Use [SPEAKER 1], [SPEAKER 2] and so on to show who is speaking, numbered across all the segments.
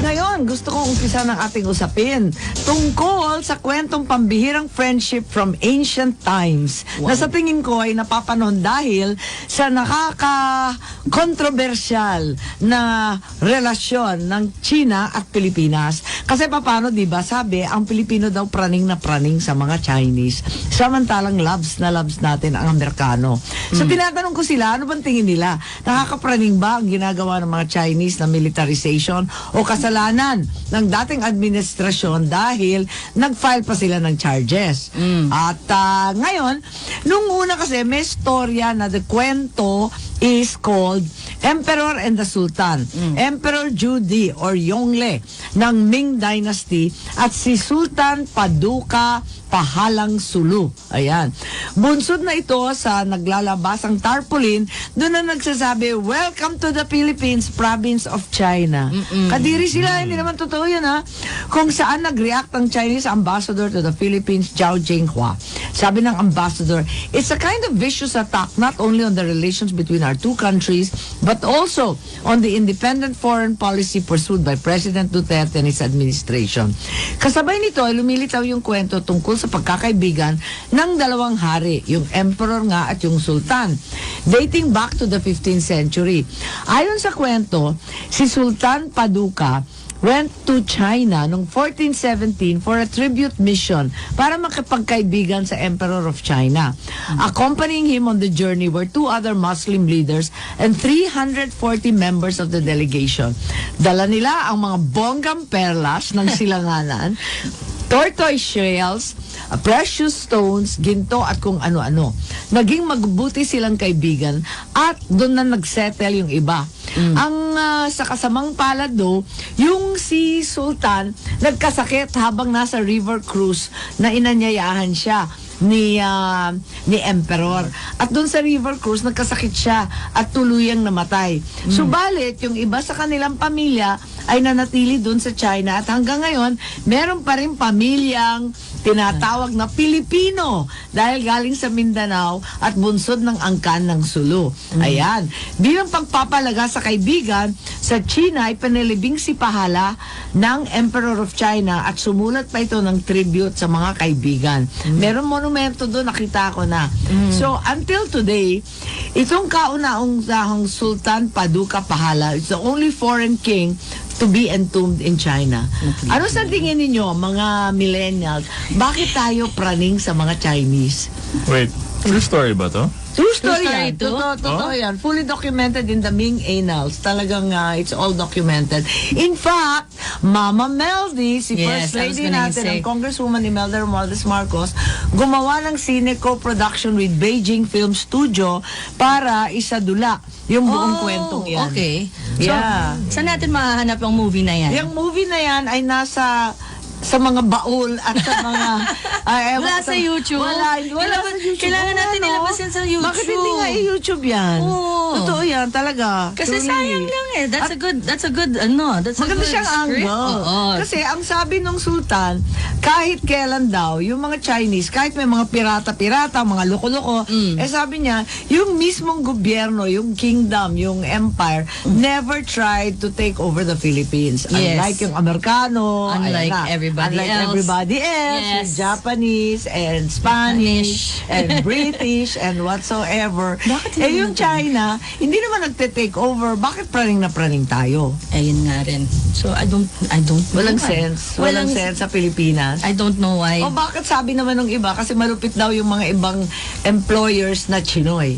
[SPEAKER 1] Ngayon, gusto kong umpisa ng ating usapin tungkol sa kwentong pambihirang friendship from ancient times na sa tingin ko ay napapanahon dahil sa nakaka-kontrobersyal na relasyon ng China at Pilipinas. Kasi paano, di ba, sabi, ang Pilipino daw praning na praning sa mga Chinese. Samantalang loves na loves natin ang Amerikano. So tinatanong ko sila, ano bang tingin nila? Nakakapraning ba ang ginagawa ng mga Chinese na militarization o kasalanan ng dating administrasyon dahil nag-file pa sila ng charges? At ngayon, nung una kasi may storya na the kwento is called Emperor and the Sultan. Emperor Judi or Yongle ng Ming Dynasty at si Sultan Paduka Pahalang Sulu. Ayan. Bunsod na ito sa naglalabasang tarpaulin, doon na nagsasabi, welcome to the Philippines, province of China. Kadiri sila, hindi naman totoo yun ha. Kung saan nag-react ang Chinese ambassador to the Philippines, Zhao Jinghua. Sabi ng ambassador, it's a kind of vicious attack not only on the relations between our two countries, but also on the independent foreign policy pursued by President Duterte and his administration. Kasabay nito ay lumilitaw yung kwento tungkol sa pagkakaibigan ng dalawang hari, yung emperor nga at yung sultan, dating back to the 15th century. Ayon sa kwento, si Sultan Paduka went to China noong 1417 for a tribute mission para makipagkaibigan sa Emperor of China. Accompanying him on the journey were two other Muslim leaders and 340 members of the delegation. Dala nila ang mga bonggang perlas ng silanganan, tortoise shells, precious stones, ginto at kung ano-ano. Naging magbuti silang kaibigan at doon na nagsettle yung iba. Ang sa kasamang palad do, yung si Sultan nagkasakit habang nasa river cruise na inanyayahan siya ni Emperor. At doon sa river cruise, nagkasakit siya at tuluyang namatay. Subalit, yung iba sa kanilang pamilya ay nanatili doon sa China at hanggang ngayon, meron pa rin pamilyang tinatawag na Pilipino dahil galing sa Mindanao at bunsod ng angkan ng Sulu. Ayan. Bilang pagpapalaga sa kaibigan, sa China ay panilibing si Pahala ng Emperor of China at sumulat pa ito ng tribute sa mga kaibigan. Meron monumento doon, nakita ko na. So, until today, itong kauna-unahang Sultan Paduka Pahala is the only foreign king to be entombed in China. Ano sa tingin ninyo, mga millennials, bakit tayo praning sa mga Chinese?
[SPEAKER 2] Wait, true story ba to?
[SPEAKER 1] True story yan.
[SPEAKER 3] ito?
[SPEAKER 1] Totoo yan. Fully documented in the Ming Annals. Talagang it's all documented. In fact, Mama Meldy, si
[SPEAKER 3] Yes,
[SPEAKER 1] First
[SPEAKER 3] I was
[SPEAKER 1] Lady
[SPEAKER 3] gonna
[SPEAKER 1] natin,
[SPEAKER 3] say.
[SPEAKER 1] ang Congresswoman Imelda Romualdez Marcos, gumawa ng Sinagot production with Beijing Film Studio para isadula yung buong kwentong yan.
[SPEAKER 3] Okay. So,
[SPEAKER 1] Yeah.
[SPEAKER 3] saan natin mahahanap ang movie na yan?
[SPEAKER 1] Yung movie na yan ay nasa sa mga baul at sa mga
[SPEAKER 3] Wala sa YouTube?
[SPEAKER 1] Wala sa YouTube.
[SPEAKER 3] Kailangan natin
[SPEAKER 1] Ano?
[SPEAKER 3] ilabas yan sa YouTube.
[SPEAKER 1] Bakit hindi nga i-YouTube yan?
[SPEAKER 3] Oo.
[SPEAKER 1] Totoo yan, talaga.
[SPEAKER 3] Kasi
[SPEAKER 1] Truly.
[SPEAKER 3] sayang lang eh. That's a good that's a good
[SPEAKER 1] Maganda siyang
[SPEAKER 3] script.
[SPEAKER 1] angle.
[SPEAKER 3] Oo.
[SPEAKER 1] Kasi ang sabi ng Sultan, kahit kailan daw, yung mga Chinese, kahit may mga pirata-pirata, mga loko-loko, sabi niya, yung mismong gobyerno, yung kingdom, yung empire, never tried to take over the Philippines.
[SPEAKER 3] Yes.
[SPEAKER 1] Unlike yung Amerikano,
[SPEAKER 3] Unlike
[SPEAKER 1] everybody else,
[SPEAKER 3] Yes.
[SPEAKER 1] yung Japanese and Spanish and British and whatsoever.
[SPEAKER 3] Bakit hindi
[SPEAKER 1] Yung China, hindi naman nagte-take over. Bakit praning na praning tayo?
[SPEAKER 3] Ayun nga rin. So, I don't
[SPEAKER 1] Walang
[SPEAKER 3] know why.
[SPEAKER 1] sense. Walang sense sa Pilipinas.
[SPEAKER 3] I don't know why.
[SPEAKER 1] O bakit sabi naman ng iba? Kasi malupit daw yung mga ibang employers na Chinoy.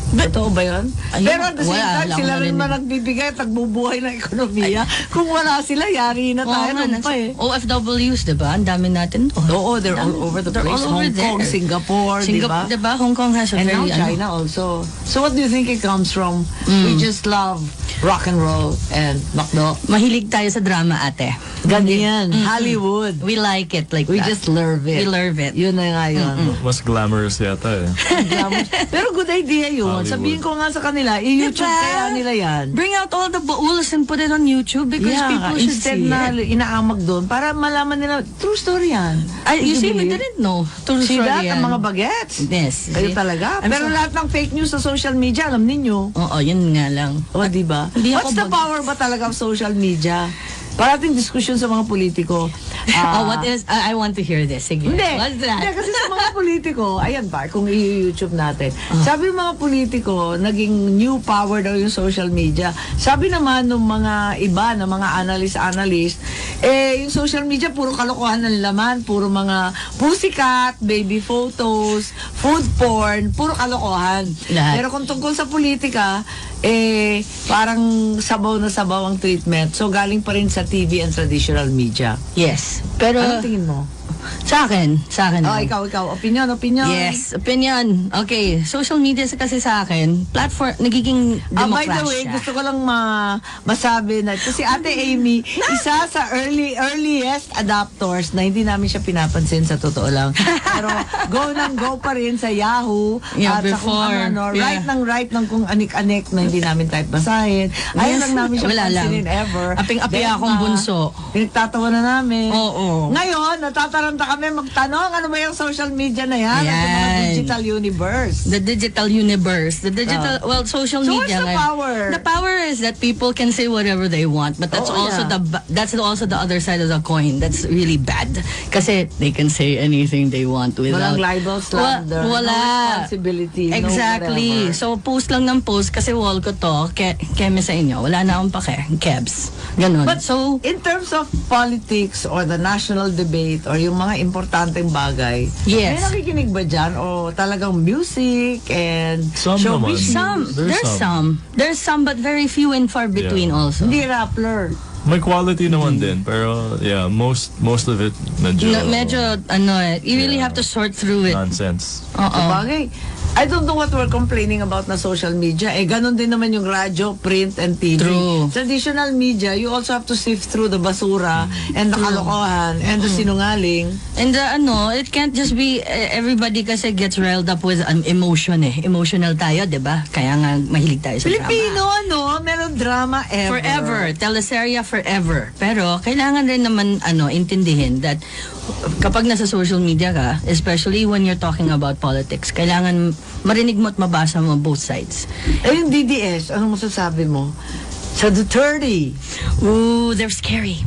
[SPEAKER 1] Totoo ba yun?
[SPEAKER 3] Ayun,
[SPEAKER 1] Pero at the same
[SPEAKER 3] wala,
[SPEAKER 1] time,
[SPEAKER 3] wala
[SPEAKER 1] sila
[SPEAKER 3] akong
[SPEAKER 1] rin
[SPEAKER 3] narinig.
[SPEAKER 1] man nagbibigay at nagbubuhay ng ekonomiya. Kung wala sila, yari na tayo nung pa eh.
[SPEAKER 3] OFWs, diba? Ang dami natin.
[SPEAKER 1] Oo, they're all over the
[SPEAKER 3] They're
[SPEAKER 1] place.
[SPEAKER 3] all over
[SPEAKER 1] Hong Kong,
[SPEAKER 3] there.
[SPEAKER 1] Singapore, di ba?
[SPEAKER 3] Diba? Hong Kong has a
[SPEAKER 1] And now
[SPEAKER 3] very...
[SPEAKER 1] China also. So what do you think it comes from? We just love rock and roll and McDo.
[SPEAKER 3] Mahilig tayo sa drama, ate.
[SPEAKER 1] Ganyan. Hollywood.
[SPEAKER 3] We like it like
[SPEAKER 1] We
[SPEAKER 3] that.
[SPEAKER 1] just love it.
[SPEAKER 3] We love it.
[SPEAKER 1] Yun na nga yun.
[SPEAKER 2] Mas glamorous yata eh.
[SPEAKER 1] Pero good idea yun.
[SPEAKER 2] Hollywood.
[SPEAKER 1] Sabihin ko nga sa kanila, i-YouTube
[SPEAKER 3] Diba?
[SPEAKER 1] kaya nila yan.
[SPEAKER 3] Bring out all the bauls and put it on YouTube because people should
[SPEAKER 1] instead
[SPEAKER 3] see
[SPEAKER 1] na
[SPEAKER 3] it.
[SPEAKER 1] inaamag doon para malaman nila, true story yan.
[SPEAKER 3] You see, we
[SPEAKER 1] believe?
[SPEAKER 3] didn't know. True
[SPEAKER 1] See
[SPEAKER 3] story
[SPEAKER 1] that?
[SPEAKER 3] yan.
[SPEAKER 1] Ang mga bagets.
[SPEAKER 3] Yes.
[SPEAKER 1] Kayo
[SPEAKER 3] see?
[SPEAKER 1] talaga.
[SPEAKER 3] I'm
[SPEAKER 1] Pero
[SPEAKER 3] so-
[SPEAKER 1] lahat ng fake news sa social media, alam ninyo.
[SPEAKER 3] Oo, yun nga lang.
[SPEAKER 1] O, diba?
[SPEAKER 3] Hindi
[SPEAKER 1] What's
[SPEAKER 3] ako
[SPEAKER 1] the power ba talaga of social media? parating diskusyon sa mga politiko.
[SPEAKER 3] what is, I want to hear this. Sige.
[SPEAKER 1] Hindi.
[SPEAKER 3] What's that?
[SPEAKER 1] Hindi, kasi sa mga politiko, ayan ba, kung i-YouTube natin. Sabi ng mga politiko, naging new power daw yung social media. Sabi naman ng mga iba, ng mga analyst, yung social media, puro kalokohan ng laman, puro mga pussycat, baby photos, food porn, puro kalokohan.
[SPEAKER 3] Lahat.
[SPEAKER 1] Pero kung tungkol sa politika, parang sabaw na sabaw ang treatment. So, galing pa rin sa TV and traditional media.
[SPEAKER 3] Yes. Pero,
[SPEAKER 1] Anong tingin mo?
[SPEAKER 3] sa akin.
[SPEAKER 1] Oh,
[SPEAKER 3] lang.
[SPEAKER 1] ikaw. Opinion.
[SPEAKER 3] Yes, opinion. Okay, social media kasi sa akin, platform, nagiging
[SPEAKER 1] By
[SPEAKER 3] demokrasya.
[SPEAKER 1] the way, gusto ko lang masabi na ito si Ate Aimee, isa sa earliest adopters na hindi namin siya pinapansin sa totoo lang. Pero go pa rin sa Yahoo
[SPEAKER 3] Yeah,
[SPEAKER 1] at sa kung
[SPEAKER 3] before.
[SPEAKER 1] ano,
[SPEAKER 3] Yeah.
[SPEAKER 1] right ng kung anik-anik na hindi namin type basahin. Ayun lang namin siya
[SPEAKER 3] Wala lang.
[SPEAKER 1] pansinin ever.
[SPEAKER 3] Aping-api
[SPEAKER 1] Then,
[SPEAKER 3] akong bunso.
[SPEAKER 1] Pinagtatawa na namin.
[SPEAKER 3] Oo.
[SPEAKER 1] Ngayon, natataranta kami magtanong, ano ba yung social media na yan? At yung mga
[SPEAKER 3] Yan.
[SPEAKER 1] digital universe.
[SPEAKER 3] The digital universe. The digital, social
[SPEAKER 1] So
[SPEAKER 3] media.
[SPEAKER 1] what's the power?
[SPEAKER 3] The power is that people can say whatever they want, but that's that's also the other side of the coin. That's really bad. Kasi they can say anything they want without...
[SPEAKER 1] Walang libel, slander,
[SPEAKER 3] Wala.
[SPEAKER 1] no responsibility,
[SPEAKER 3] Exactly.
[SPEAKER 1] no whatever.
[SPEAKER 3] So, post lang ng post kasi wall ko to, keme sa inyo. Wala na akong pake. Kebs. Ganun.
[SPEAKER 1] But
[SPEAKER 3] So,
[SPEAKER 1] in terms of politics or the national debate or yung mga importanteng bagay,
[SPEAKER 3] Yes.
[SPEAKER 1] may nakikinig ba dyan? O talagang music and
[SPEAKER 2] Some naman.
[SPEAKER 1] showbiz?
[SPEAKER 3] there's some, but very few and far between
[SPEAKER 2] Yeah.
[SPEAKER 3] also.
[SPEAKER 1] Hindi rappler.
[SPEAKER 2] May quality naman din, pero yeah, most of it medyo
[SPEAKER 3] You really
[SPEAKER 2] Yeah.
[SPEAKER 3] have to sort through it.
[SPEAKER 2] nonsense.
[SPEAKER 3] Oo.
[SPEAKER 1] Sabagay. I don't know what we're complaining about na social media. Ganun din naman yung radyo, print, and TV.
[SPEAKER 3] True.
[SPEAKER 1] Traditional media, you also have to sift through the basura and the kalokohan and the sinungaling.
[SPEAKER 3] And it can't just be everybody kasi gets riled up with emotion eh. Emotional tayo, 'di ba? Kaya nga mahilig tayo sa
[SPEAKER 1] Filipino,
[SPEAKER 3] drama.
[SPEAKER 1] meron drama ever.
[SPEAKER 3] Forever, teleserye forever. Pero kailangan rin naman intindihin that kapag nasa social media ka, especially when you're talking about politics, kailangan marinig mo at mabasa mo both sides.
[SPEAKER 1] Yung DDS, anong masasabi mo? Sa Duterte.
[SPEAKER 3] Ooh, they're scary.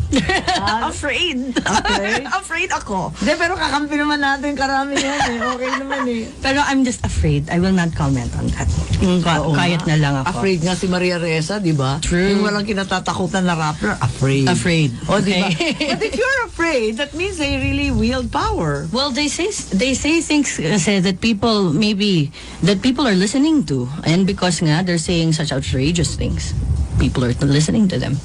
[SPEAKER 1] Afraid. Okay.
[SPEAKER 3] Afraid ako.
[SPEAKER 1] Hindi, pero kakampi naman natin karami yan eh. Okay naman eh.
[SPEAKER 3] Pero I'm just afraid. I will not comment on that.
[SPEAKER 1] Oo
[SPEAKER 3] Quiet
[SPEAKER 1] nga.
[SPEAKER 3] na lang ako.
[SPEAKER 1] Afraid nga si Maria Reza, di ba?
[SPEAKER 3] True.
[SPEAKER 1] Yung walang kinatatakutan na rapper, afraid.
[SPEAKER 3] Afraid.
[SPEAKER 1] O, di ba?
[SPEAKER 3] Okay.
[SPEAKER 1] But if you're afraid, that means they really wield power.
[SPEAKER 3] Well, they say things kasi that people are listening to, and because nga they're saying such outrageous things, people are listening to them.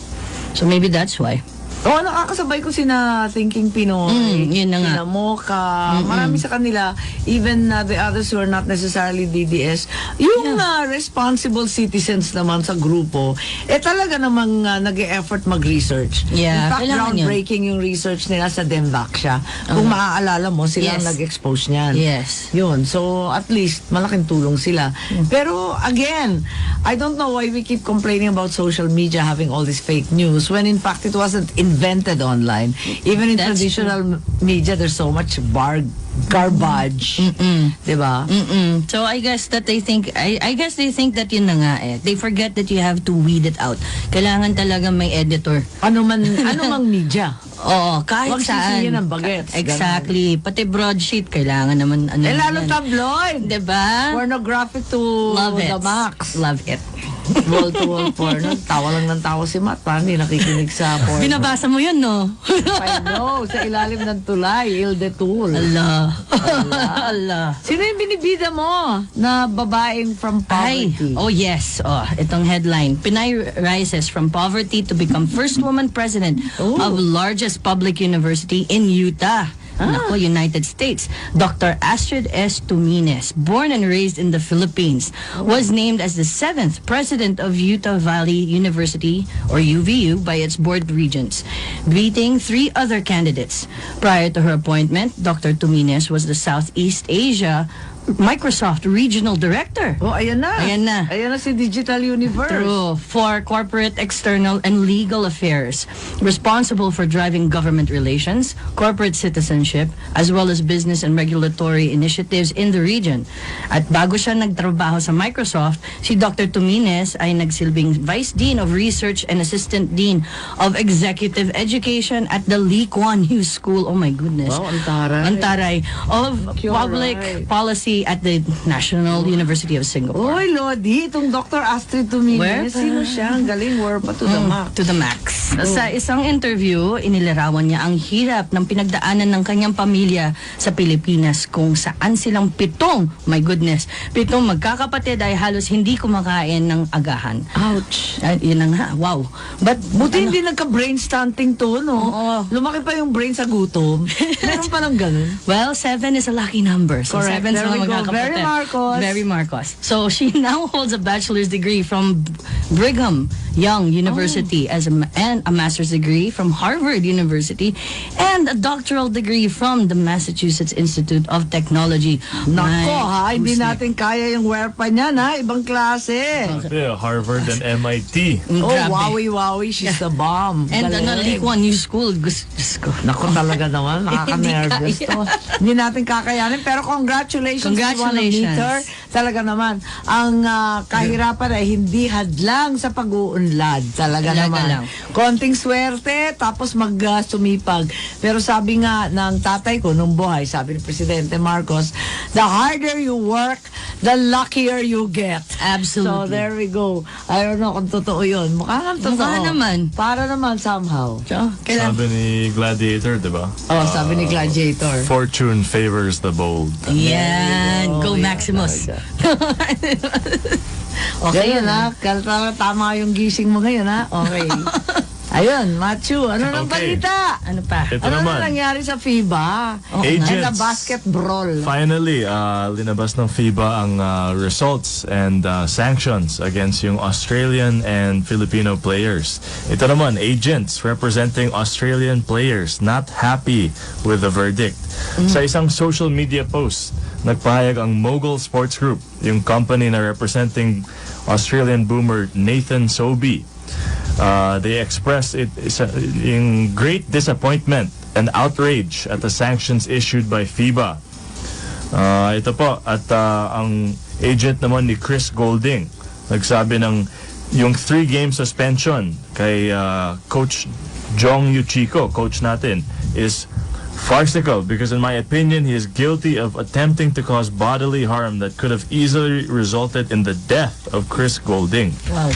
[SPEAKER 3] So maybe that's why.
[SPEAKER 1] Oo, nakakasabay ko sina Thinking Pinoy,
[SPEAKER 3] yun na nga.
[SPEAKER 1] sina Mocha, marami sa kanila, even the others who are not necessarily DDS, yung responsible citizens naman sa grupo, talaga namang nag-e-effort mag-research.
[SPEAKER 3] Yeah,
[SPEAKER 1] In fact,
[SPEAKER 3] kailangan yun.
[SPEAKER 1] groundbreaking yung research nila sa Denvaksya. Kung maaalala mo, sila ang
[SPEAKER 3] Yes.
[SPEAKER 1] nag-expose niyan.
[SPEAKER 3] Yes.
[SPEAKER 1] Yun. So, at least, malaking tulong sila. Pero, again, I don't know why we keep complaining about social media having all this fake news when in fact it wasn't invented online. Even in
[SPEAKER 3] That's
[SPEAKER 1] traditional media, there's so much garbage. Diba?
[SPEAKER 3] So I guess that they think they think that yun na nga eh. They forget that you have to weed it out. Kailangan talaga may editor.
[SPEAKER 1] Ano mang media.
[SPEAKER 3] Oo, kahit
[SPEAKER 1] Huwag
[SPEAKER 3] saan.
[SPEAKER 1] sisihin ang bagets.
[SPEAKER 3] Exactly. Pati broadsheet, kailangan naman
[SPEAKER 1] Lalo
[SPEAKER 3] yan.
[SPEAKER 1] tabloid.
[SPEAKER 3] Diba?
[SPEAKER 1] Pornographic to
[SPEAKER 3] Love it.
[SPEAKER 1] the max.
[SPEAKER 3] Love it.
[SPEAKER 1] Wall-to-wall porn. Tawa lang ng tawa si Matt. Parang hindi nakikinig sa porn.
[SPEAKER 3] Binabasa mo yun, no?
[SPEAKER 1] I know. Sa ilalim ng tulay. Il de Tool.
[SPEAKER 3] Allah. Allah.
[SPEAKER 1] Sino yung binibida mo na babaeng from
[SPEAKER 3] Ay,
[SPEAKER 1] poverty?
[SPEAKER 3] oh yes. Oh, itong headline. Pinay rises from poverty to become first woman president of largest public university in Utah. Nako, United States. Dr. Astrid S. Tumines, born and raised in the Philippines, was named as the 7th president of Utah Valley University, or UVU, by its board of regents, beating 3 other candidates. Prior to her appointment, Dr. Tumines was the Southeast Asia Microsoft Regional Director.
[SPEAKER 1] Oh, ayan na.
[SPEAKER 3] Ayan na.
[SPEAKER 1] Ayan na si Digital Universe.
[SPEAKER 3] True. For corporate, external, and legal affairs. Responsible for driving government relations, corporate citizenship, as well as business and regulatory initiatives in the region. At bago siya nagtrabaho sa Microsoft, si Dr. Tumines ay nagsilbing Vice Dean of Research and Assistant Dean of Executive Education at the Lee Kuan Yew School. Oh my goodness.
[SPEAKER 1] Wow, ang taray.
[SPEAKER 3] Ang taray. Of
[SPEAKER 1] You're
[SPEAKER 3] Public
[SPEAKER 1] right.
[SPEAKER 3] Policy at the National University of Singapore.
[SPEAKER 1] Oy, Lodi, itong Dr. Astrid Tumines,
[SPEAKER 3] Werpa.
[SPEAKER 1] sino siya? Ang galing, werpa to the max.
[SPEAKER 3] To the max. Sa isang interview, inilarawan niya ang hirap ng pinagdaanan ng kanyang pamilya sa Pilipinas kung saan silang pitong magkakapatid ay halos hindi kumakain ng agahan.
[SPEAKER 1] Ouch.
[SPEAKER 3] Ay, yun na nga, wow. But,
[SPEAKER 1] Buti hindi nagka-brain stunting to, no?
[SPEAKER 3] Oo.
[SPEAKER 1] Lumaki pa yung brain sa gutom. Meron pa ng ganun.
[SPEAKER 3] well, 7 is a lucky number. So,
[SPEAKER 1] Correct.
[SPEAKER 3] 7
[SPEAKER 1] There
[SPEAKER 3] sa
[SPEAKER 1] we
[SPEAKER 3] mga
[SPEAKER 1] go.
[SPEAKER 3] magkakapatid.
[SPEAKER 1] Very Marcos.
[SPEAKER 3] Very Marcos. So, she now holds a bachelor's degree from Brigham Young University and a master's degree from Harvard University and a doctoral degree from the Massachusetts Institute of Technology.
[SPEAKER 1] Nako ha,
[SPEAKER 3] My
[SPEAKER 1] hindi
[SPEAKER 3] goose
[SPEAKER 1] natin kaya yung werpa niyan ha. Ibang klase.
[SPEAKER 2] Yeah, Harvard and MIT.
[SPEAKER 1] Oh,
[SPEAKER 3] Grabe.
[SPEAKER 1] wowie, she's the bomb.
[SPEAKER 3] And
[SPEAKER 1] Galing.
[SPEAKER 3] Lee Kuan Yew School. Diyos ko.
[SPEAKER 1] Naku talaga naman, nakaka-nervous
[SPEAKER 3] Hindi
[SPEAKER 1] to. Hindi natin kakayanin. Pero congratulations.
[SPEAKER 3] Congratulations.
[SPEAKER 1] to Peter. Talaga naman, ang kahirapan ay hindi hadlang sa pag-uunlad. Talaga
[SPEAKER 3] Talaga
[SPEAKER 1] naman.
[SPEAKER 3] lang.
[SPEAKER 1] Konting swerte, tapos sumipag. Pero sabi nga ng tatay ko nung buhay, sabi ni Presidente Marcos, the harder you work, the luckier you get.
[SPEAKER 3] Absolutely.
[SPEAKER 1] So there we go. I don't know kung totoo yun. Mukha nga totoo.
[SPEAKER 3] Mukha naman.
[SPEAKER 1] Para naman somehow.
[SPEAKER 3] So, kailan?
[SPEAKER 2] Sabi ni Gladiator, di ba?
[SPEAKER 1] Oh, sabi ni Gladiator.
[SPEAKER 2] Fortune favors the bold.
[SPEAKER 3] Yan. Go
[SPEAKER 1] yan
[SPEAKER 3] Maximus.
[SPEAKER 1] Okay yun ha. Tama yung gising mo ngayon ha. Okay. Ayun, Machu, ano nang
[SPEAKER 2] Okay.
[SPEAKER 1] balita?
[SPEAKER 3] Ano pa?
[SPEAKER 2] Ito
[SPEAKER 1] Ano
[SPEAKER 2] naman.
[SPEAKER 1] na nangyari sa FIBA?
[SPEAKER 2] Agents.
[SPEAKER 1] And the basket brawl.
[SPEAKER 2] Finally, linabas ng FIBA ang results and sanctions against yung Australian and Filipino players. Ito naman, agents representing Australian players not happy with the verdict. Sa isang social media post, nagpahayag ang Mogul Sports Group, yung company na representing Australian boomer Nathan Sobey. They expressed in great disappointment and outrage at the sanctions issued by FIBA. Ito po, at ang agent naman ni Chris Golding, nagsabi ng yung 3-game suspension kay Coach Jong Yuchiko, coach natin, is farcical because in my opinion, he is guilty of attempting to cause bodily harm that could have easily resulted in the death of Chris Golding.
[SPEAKER 3] Wow.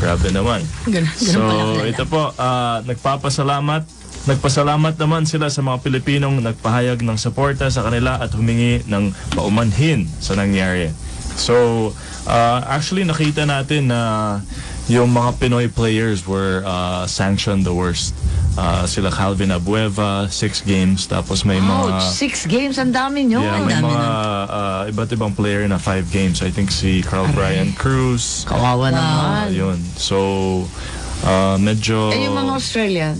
[SPEAKER 2] Grabe naman.
[SPEAKER 3] Ganun pala kalala.
[SPEAKER 2] Ito po, nagpasalamat naman sila sa mga Pilipinong nagpahayag ng suporta sa kanila at humingi ng paumanhin sa nangyari. So, actually nakita natin na yung mga Pinoy players were sanctioned the worst. Sila Calvin Abueva, 6 games, tapos may mga...
[SPEAKER 1] Ouch, 6 games, ang dami nyo.
[SPEAKER 2] Yeah,
[SPEAKER 3] Ang
[SPEAKER 2] may
[SPEAKER 3] dami
[SPEAKER 2] mga iba't ibang player na 5 games. I think si Carl Brian Cruz.
[SPEAKER 1] Kawawa naman.
[SPEAKER 2] Yun. So, medyo...
[SPEAKER 1] Eh, yung mga Australian,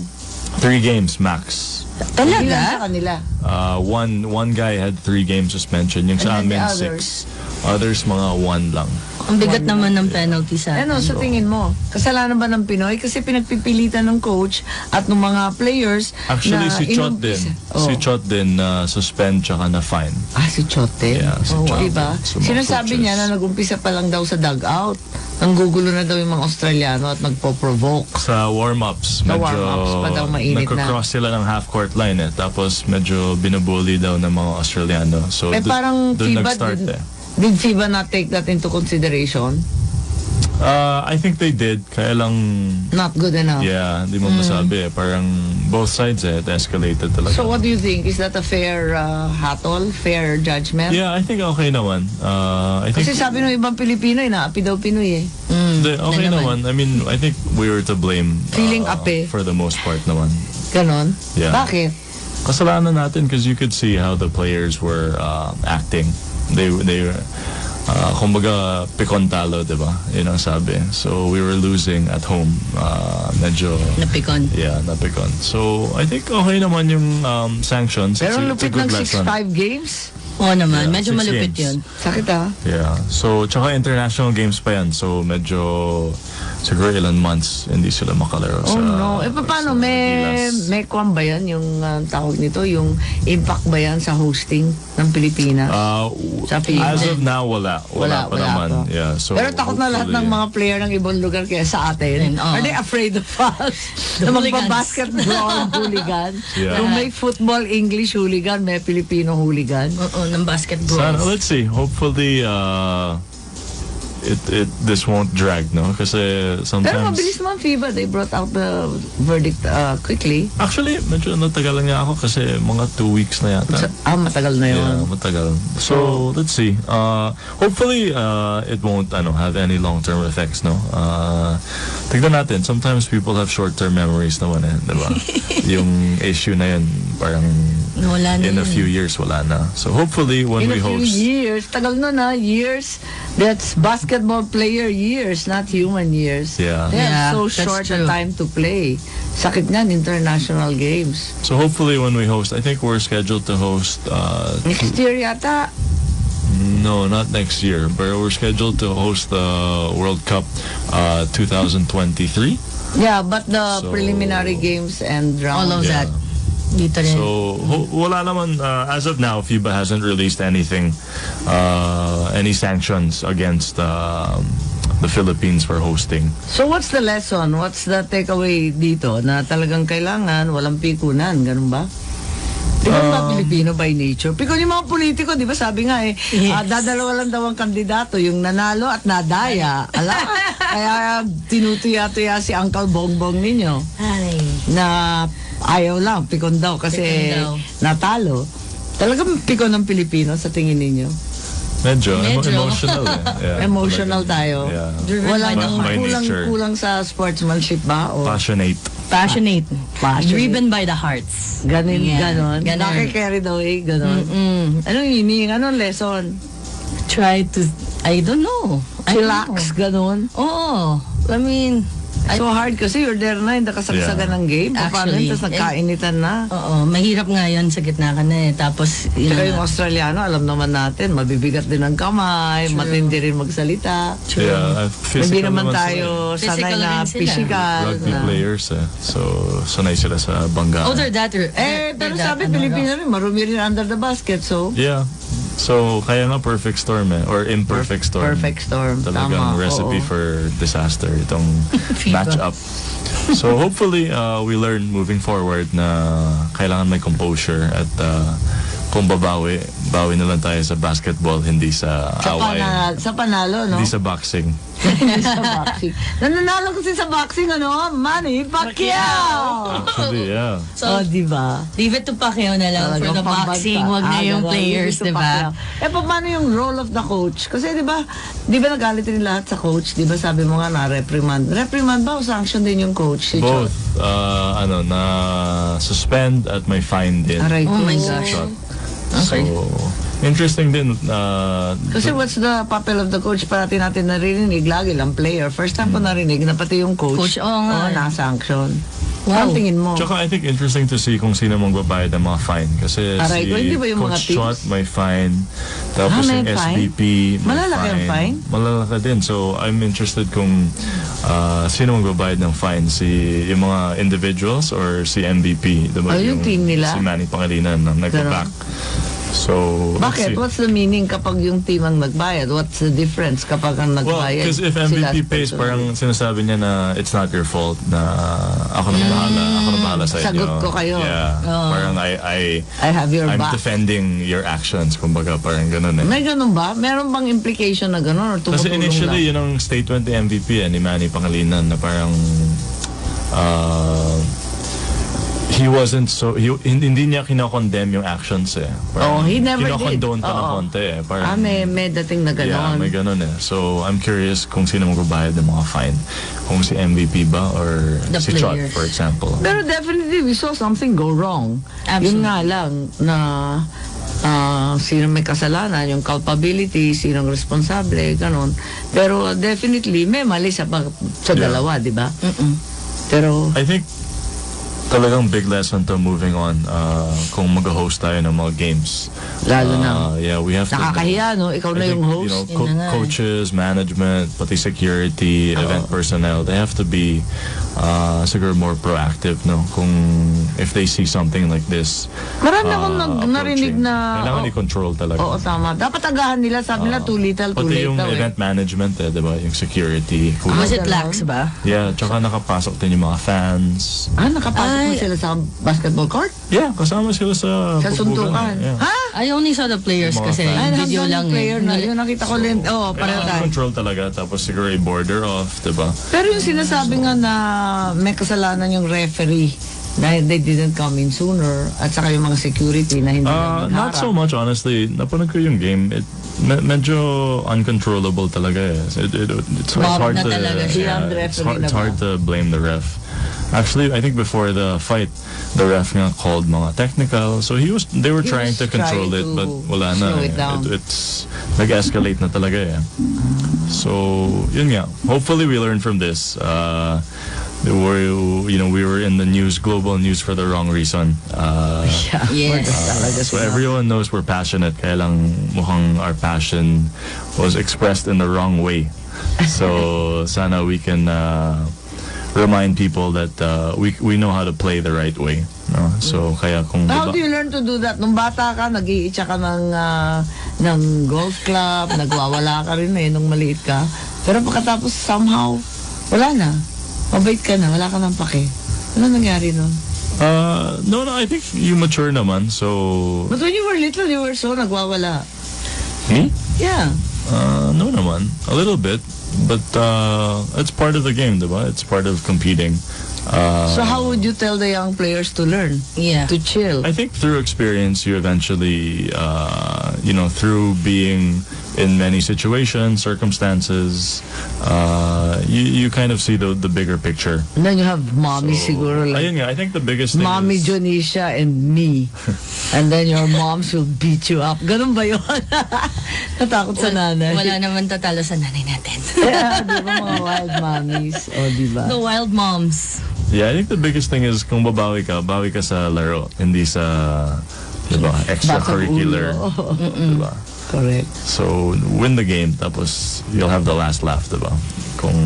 [SPEAKER 2] 3 games max.
[SPEAKER 1] ilan
[SPEAKER 3] Talaga?
[SPEAKER 1] sa kanila?
[SPEAKER 2] One guy had 3 game suspension. Yung sa
[SPEAKER 1] And then
[SPEAKER 2] amin,
[SPEAKER 1] the
[SPEAKER 2] 6. Others, mga 1 lang.
[SPEAKER 3] Ang bigat naman ng penalty sa
[SPEAKER 1] Ano,
[SPEAKER 3] atin.
[SPEAKER 1] sa tingin mo, kasalanan ba ng Pinoy? Kasi pinagpipilitan ng coach at ng mga players
[SPEAKER 2] Actually,
[SPEAKER 1] na
[SPEAKER 2] si Chot din.
[SPEAKER 1] inumpisa. Oh.
[SPEAKER 2] Si Chot din na suspend tsaka na fine.
[SPEAKER 1] Si Chote?
[SPEAKER 2] Yeah, si Chote.
[SPEAKER 1] Diba?
[SPEAKER 2] So, mga
[SPEAKER 1] Sinasabi
[SPEAKER 2] coaches.
[SPEAKER 1] niya na nag-umpisa pa lang daw sa dugout. Nanggugulo na daw yung mga Australiano at nagpo-provoke.
[SPEAKER 2] Sa warm-ups,
[SPEAKER 1] Sa
[SPEAKER 2] medyo
[SPEAKER 1] warm-ups pa daw mainit na.
[SPEAKER 2] nagko-cross sila ng half-court line Tapos medyo binubully daw ng mga Australiano. So,
[SPEAKER 1] Parang
[SPEAKER 2] dun
[SPEAKER 1] FIBA,
[SPEAKER 2] nag-start
[SPEAKER 1] did FIBA not take that into consideration?
[SPEAKER 2] I think they did. Kaya lang,
[SPEAKER 1] Not good enough.
[SPEAKER 2] yeah, di mo masabi. Parang both sides it escalated talaga.
[SPEAKER 1] So what do you think? Is that a fair hatol? Fair judgment?
[SPEAKER 2] Yeah, I think okay naman. I think
[SPEAKER 1] Kasi sabi ng ibang Pilipino, inaapi daw Pinoy eh.
[SPEAKER 2] Hindi, okay naman. I mean, I think we were to blame
[SPEAKER 1] Feeling ape.
[SPEAKER 2] for the most part naman.
[SPEAKER 1] Ganon?
[SPEAKER 2] Yeah.
[SPEAKER 1] Bakit?
[SPEAKER 2] Kasalanan natin because you could see how the players were acting. They were kumbaga pikon talo, di ba? Yun ang sabi. So we were losing at home. Medyo
[SPEAKER 3] Napikon.
[SPEAKER 2] yeah, napikon. So I think okay naman yung sanctions.
[SPEAKER 1] Pero
[SPEAKER 2] It's a
[SPEAKER 1] lupit
[SPEAKER 2] good
[SPEAKER 1] ng
[SPEAKER 2] lesson.
[SPEAKER 1] 6-5 games.
[SPEAKER 3] Oo naman,
[SPEAKER 2] Yeah,
[SPEAKER 3] medyo
[SPEAKER 2] 6
[SPEAKER 3] malupit
[SPEAKER 2] games.
[SPEAKER 3] yun.
[SPEAKER 1] Sakit ah.
[SPEAKER 2] Yeah. So, tsaka international games pa yan. So, medyo siguro ilan months hindi sila makalaro
[SPEAKER 1] Oh
[SPEAKER 2] sa...
[SPEAKER 1] no. Paano?
[SPEAKER 2] sa
[SPEAKER 1] May kwan ba yan? Yung tawag nito? Yung impact ba yan sa hosting ng Pilipinas? Sa
[SPEAKER 2] As of now, wala. Wala pa naman.
[SPEAKER 1] pa.
[SPEAKER 2] Yeah, so
[SPEAKER 1] Pero takot na lahat ng mga player ng ibang lugar kaya sa atin.
[SPEAKER 3] Oo.
[SPEAKER 1] Are they afraid of us?
[SPEAKER 3] The
[SPEAKER 1] na
[SPEAKER 3] hooligans.
[SPEAKER 1] magbabasketball hooligan.
[SPEAKER 2] Yeah.
[SPEAKER 1] Kung may football English hooligan, may Filipino hooligan.
[SPEAKER 3] Oo, ng basketball.
[SPEAKER 2] let's see. Hopefully, this won't drag, no? Kasi
[SPEAKER 1] Pero
[SPEAKER 2] sometimes...
[SPEAKER 1] mabilis naman FIBA. They brought out the verdict quickly.
[SPEAKER 2] Actually, medyo natagalan nga ako kasi mga 2 weeks na yata.
[SPEAKER 1] Matagal na yun.
[SPEAKER 2] Yeah, matagal. So, let's see. Hopefully, it won't have any long-term effects, no? Tignan natin. Sometimes people have short-term memories naman diba? Yung issue na yun, parang
[SPEAKER 3] Wala na
[SPEAKER 2] in a
[SPEAKER 3] yun.
[SPEAKER 2] few years, wala na. So, hopefully, when
[SPEAKER 1] In
[SPEAKER 2] we
[SPEAKER 1] a few
[SPEAKER 2] host...
[SPEAKER 1] years. Tagal na years. That's basketball player years, not human years.
[SPEAKER 2] Yeah.
[SPEAKER 1] They have
[SPEAKER 3] Yeah,
[SPEAKER 1] so
[SPEAKER 3] that's
[SPEAKER 1] short a
[SPEAKER 3] true.
[SPEAKER 1] time to play. Sakit nga international games.
[SPEAKER 2] So, hopefully, when we host, I think we're scheduled to host...
[SPEAKER 1] Next year yata.
[SPEAKER 2] No, not next year. But we're scheduled to host the World Cup 2023.
[SPEAKER 1] Yeah, but the
[SPEAKER 2] So-
[SPEAKER 1] preliminary games and
[SPEAKER 3] All of
[SPEAKER 1] rounds.
[SPEAKER 2] Yeah.
[SPEAKER 3] that. Dito rin.
[SPEAKER 2] So, wala naman, as of now, FIBA hasn't released anything, any sanctions against the Philippines for hosting.
[SPEAKER 1] So what's the lesson? What's the takeaway dito? Na talagang kailangan walang pikunan, ganun ba? Di ba mga Pilipino by nature? Pikon yung mga politiko, di ba sabi nga
[SPEAKER 3] Yes.
[SPEAKER 1] dadalawa lang daw ang kandidato, yung nanalo at nadaya. Ala, kaya tinutuya-tuya si Uncle Bongbong ninyo
[SPEAKER 3] Ay.
[SPEAKER 1] na ayaw lang, pikon daw kasi
[SPEAKER 3] Pikon daw.
[SPEAKER 1] natalo. Talagang pikon ng Pilipino sa tingin ninyo?
[SPEAKER 2] Medyo.
[SPEAKER 3] Medyo.
[SPEAKER 2] Emotional Yeah,
[SPEAKER 1] Emotional
[SPEAKER 2] talagang,
[SPEAKER 1] tayo.
[SPEAKER 2] Yeah.
[SPEAKER 3] Driven
[SPEAKER 1] Walang
[SPEAKER 2] by nature.
[SPEAKER 1] kulang sa sportsmanship ba? O
[SPEAKER 2] Passionate.
[SPEAKER 3] Passionate.
[SPEAKER 1] Passionate.
[SPEAKER 3] Driven by the hearts.
[SPEAKER 1] ganon,
[SPEAKER 3] Yeah,
[SPEAKER 1] ganon.
[SPEAKER 3] ganon.
[SPEAKER 1] Naki-carry the way, ganon. Anong meaning? Anong lesson?
[SPEAKER 3] Try to, I don't know. I don't
[SPEAKER 1] Chillax, ganon.
[SPEAKER 3] know. Oo. I mean,
[SPEAKER 1] So hard kasi you're there na, hindi kasagsagan
[SPEAKER 2] Yeah.
[SPEAKER 1] ng game. Paano
[SPEAKER 3] Actually,
[SPEAKER 1] yun? Tapos nagkainitan na.
[SPEAKER 3] oo, mahirap nga yun sa gitna ka na Tapos, yun
[SPEAKER 1] Tsaka
[SPEAKER 3] na
[SPEAKER 1] yung
[SPEAKER 3] nga.
[SPEAKER 1] Australiano, alam naman natin, mabibigat din ang kamay,
[SPEAKER 3] True.
[SPEAKER 1] matindi rin magsalita.
[SPEAKER 2] Yeah,
[SPEAKER 1] Hindi
[SPEAKER 2] physical
[SPEAKER 1] naman
[SPEAKER 2] sila.
[SPEAKER 1] tayo sanay
[SPEAKER 3] Physical
[SPEAKER 1] na
[SPEAKER 3] rin sila.
[SPEAKER 1] physical.
[SPEAKER 2] Rugby
[SPEAKER 1] na.
[SPEAKER 2] players So, sanay sila sa bangga.
[SPEAKER 3] Oh, they're that.
[SPEAKER 1] Pero sabi, Pilipino rin, marumi rin under the basket. So,
[SPEAKER 2] Yeah. So, kaya nga perfect storm or imperfect storm.
[SPEAKER 1] perfect storm.
[SPEAKER 2] Talagang
[SPEAKER 1] Tama.
[SPEAKER 2] recipe
[SPEAKER 1] oo.
[SPEAKER 2] for disaster itong
[SPEAKER 3] FIBA.
[SPEAKER 2] match-up. So hopefully we learn moving forward na kailangan may composure at kung bawi na lang tayo sa basketball, hindi sa away.
[SPEAKER 1] Sa panalo, no?
[SPEAKER 2] Hindi sa boxing.
[SPEAKER 1] Hindi sa boxing. Nananalo kasi sa boxing, Manny Pacquiao!
[SPEAKER 2] Actually, yeah.
[SPEAKER 3] So,
[SPEAKER 1] di ba?
[SPEAKER 3] leave it to Pacquiao na lang for
[SPEAKER 1] Talagang
[SPEAKER 3] the boxing. Wag na yung
[SPEAKER 1] ganon.
[SPEAKER 3] players,
[SPEAKER 1] Dito
[SPEAKER 3] di ba?
[SPEAKER 1] Pacquiao. Paano yung role of the coach? Kasi di ba nagalit rin lahat sa coach? Di ba sabi mo nga na reprimand. Reprimand ba o sanction din yung coach? Si
[SPEAKER 2] Both,
[SPEAKER 1] Chot?
[SPEAKER 2] na suspend at may fine din.
[SPEAKER 1] Aray
[SPEAKER 3] Oh
[SPEAKER 1] ko.
[SPEAKER 3] my gosh.
[SPEAKER 2] Shot.
[SPEAKER 3] Okay.
[SPEAKER 2] So, interesting din.
[SPEAKER 1] Kasi what's the papel of the coach? Parati natin naririnig lagi lang player. First time ko narinig na pati yung coach.
[SPEAKER 3] Coach, oo nga.
[SPEAKER 1] na-sanction.
[SPEAKER 3] Wow.
[SPEAKER 1] Anong tingin mo?
[SPEAKER 2] Tsaka I think interesting to see kung sino magbabayad ng mga fine. Kasi
[SPEAKER 1] Aray ko, hindi ba yung mga
[SPEAKER 2] Coach
[SPEAKER 1] teams?
[SPEAKER 2] Shot may fine. Tapos
[SPEAKER 1] may
[SPEAKER 2] yung
[SPEAKER 1] fine?
[SPEAKER 2] SVP may
[SPEAKER 1] Malalaki ang fine?
[SPEAKER 2] Malalaki din. So I'm interested kung sino magbabayad ng fine. Yung mga individuals or si MVP. Diba?
[SPEAKER 1] Yung team nila?
[SPEAKER 2] Si Manny Pangilinan na nagbaback. So, let's
[SPEAKER 1] Bakit?
[SPEAKER 2] see.
[SPEAKER 1] What's the meaning kapag yung team ang nagbayad? What's the difference kapag ang
[SPEAKER 2] Well,
[SPEAKER 1] nagbayad?
[SPEAKER 2] because if
[SPEAKER 1] sila
[SPEAKER 2] MVP pays,
[SPEAKER 1] sponsor?
[SPEAKER 2] parang sinasabi niya na it's not your fault na ako na bahala sa inyo.
[SPEAKER 1] Sagot ko kayo.
[SPEAKER 2] Yeah. Parang
[SPEAKER 1] I have your
[SPEAKER 2] I'm
[SPEAKER 1] back.
[SPEAKER 2] defending your actions, kumbaga parang ganun eh.
[SPEAKER 1] May ganun ba? Meron bang implication na ganun or
[SPEAKER 2] Kasi
[SPEAKER 1] tumutulong
[SPEAKER 2] initially,
[SPEAKER 1] lang?
[SPEAKER 2] yun ang statement ni MVP ni Manny Pangilinan na parang he wasn't hindi niya kinokondemn yung actions eh. Parang
[SPEAKER 1] Oh, he never did.
[SPEAKER 2] kinokondone pa ng
[SPEAKER 1] Oo.
[SPEAKER 2] konti eh. Parang,
[SPEAKER 1] may dating na
[SPEAKER 2] yeah,
[SPEAKER 1] ganon.
[SPEAKER 2] may ganun eh. So, I'm curious kung sino magbabayad ng mga fine. Kung si MVP ba or
[SPEAKER 3] The
[SPEAKER 2] si Chot,
[SPEAKER 3] players.
[SPEAKER 2] for example.
[SPEAKER 1] Pero definitely, we saw something go wrong.
[SPEAKER 3] Absolutely.
[SPEAKER 1] Yun nga lang na sino may kasalanan, yung culpability, sinong responsable, ganon. Pero definitely, may mali sa
[SPEAKER 2] Yeah.
[SPEAKER 1] dalawa, di ba? Pero,
[SPEAKER 2] I think talagang big lesson to moving on kung mag-host tayo ng mga games.
[SPEAKER 1] Lalo na.
[SPEAKER 2] Yeah, we have to...
[SPEAKER 1] Nakakahiya, no? Ikaw na
[SPEAKER 2] I
[SPEAKER 1] yung
[SPEAKER 2] think,
[SPEAKER 1] host.
[SPEAKER 2] you know,
[SPEAKER 3] Yun na nga eh.
[SPEAKER 2] coaches, management, pati security, event personnel, they have to be siguro more proactive, no? Kung if they see something like this,
[SPEAKER 1] Marami akong narinig
[SPEAKER 2] approaching,
[SPEAKER 1] na...
[SPEAKER 2] kailangan i-control talaga.
[SPEAKER 1] Oo, tama. Dapat agahan nila. Sabi nila, too little, too
[SPEAKER 2] Pati
[SPEAKER 1] late
[SPEAKER 2] yung
[SPEAKER 1] daw
[SPEAKER 2] event management, diba? Yung security.
[SPEAKER 3] Was it
[SPEAKER 1] ganon?
[SPEAKER 3] lax ba?
[SPEAKER 2] Yeah, tsaka nakapasok din yung mga fans.
[SPEAKER 1] Nakapasok mo
[SPEAKER 3] Ay.
[SPEAKER 1] sila sa basketball court?
[SPEAKER 2] Yeah, kasama sila sa
[SPEAKER 1] Sa
[SPEAKER 2] pagbugan,
[SPEAKER 1] suntukan?
[SPEAKER 2] Yeah.
[SPEAKER 1] Ha?
[SPEAKER 3] I only saw the players
[SPEAKER 2] Mga
[SPEAKER 3] kasi
[SPEAKER 2] fans.
[SPEAKER 3] video lang
[SPEAKER 1] player
[SPEAKER 3] eh.
[SPEAKER 1] na. Yun, nakita ko din. Oo, pareho tayo.
[SPEAKER 2] Control talaga, tapos siguro i-border off, diba?
[SPEAKER 1] Pero yung sinasabi nga na may kasalanan yung referee na they didn't come in sooner at saka yung mga security na hindi na
[SPEAKER 2] Not so much, honestly. Napanood ko yung game. Medyo uncontrollable talaga eh. It's hard
[SPEAKER 3] na
[SPEAKER 2] to...
[SPEAKER 3] talaga siya.
[SPEAKER 1] Beyond referee na
[SPEAKER 2] It's hard
[SPEAKER 1] ba?
[SPEAKER 2] to blame the ref. Actually, I think before the fight, the ref nga called mga technical. So they were
[SPEAKER 1] He
[SPEAKER 2] trying
[SPEAKER 1] was
[SPEAKER 2] to control
[SPEAKER 1] trying
[SPEAKER 2] it, but
[SPEAKER 1] to
[SPEAKER 2] wala na.
[SPEAKER 1] slow it down.
[SPEAKER 2] It's nag-escalate na talaga eh. So, yun nga. Hopefully we learn from this. We were in the news, global news for the wrong reason.
[SPEAKER 3] Yes.
[SPEAKER 2] So everyone knows we're passionate, kaya lang mukhang our passion was expressed in the wrong way. So sana we can remind people that we know how to play the right way. No? So kaya kung
[SPEAKER 1] How do you learn to do that? Nung bata ka, nag-iitsa ka ng golf club, nagwawala ka rin nung maliit ka. Pero pagkatapos somehow, wala na. Mabait ka na, wala ka ng pake. Ano nangyari nun?
[SPEAKER 2] No, I think you mature naman. So
[SPEAKER 1] But when you were little, you were so nagwawala.
[SPEAKER 2] me?
[SPEAKER 1] Yeah.
[SPEAKER 2] No naman. A little bit. But it's part of the game, diba? It's part of competing.
[SPEAKER 1] So how would you tell the young players to learn?
[SPEAKER 3] Yeah.
[SPEAKER 1] To chill?
[SPEAKER 2] I think through experience, you eventually, through being in many situations, circumstances, you kind of see the bigger picture.
[SPEAKER 1] And then you have mommy
[SPEAKER 2] So,
[SPEAKER 1] siguro like
[SPEAKER 2] ayun nga, I think the biggest thing
[SPEAKER 1] Mommy
[SPEAKER 2] is...
[SPEAKER 1] Jonisha and me. And then your moms will beat you up. Ganun ba yun? Natakot sa nanay.
[SPEAKER 3] Wala naman tatalo sa nanay natin.
[SPEAKER 1] Yeah, di ba mga wild mommies? O, di ba?
[SPEAKER 3] The wild moms.
[SPEAKER 2] Yeah, I think the biggest thing is kung babawi ka sa laro, hindi sa, diba, extracurricular.
[SPEAKER 1] Batang ulo.
[SPEAKER 2] Diba?
[SPEAKER 1] Correct.
[SPEAKER 2] So, win the game, tapos you'll have the last laugh, diba? Kung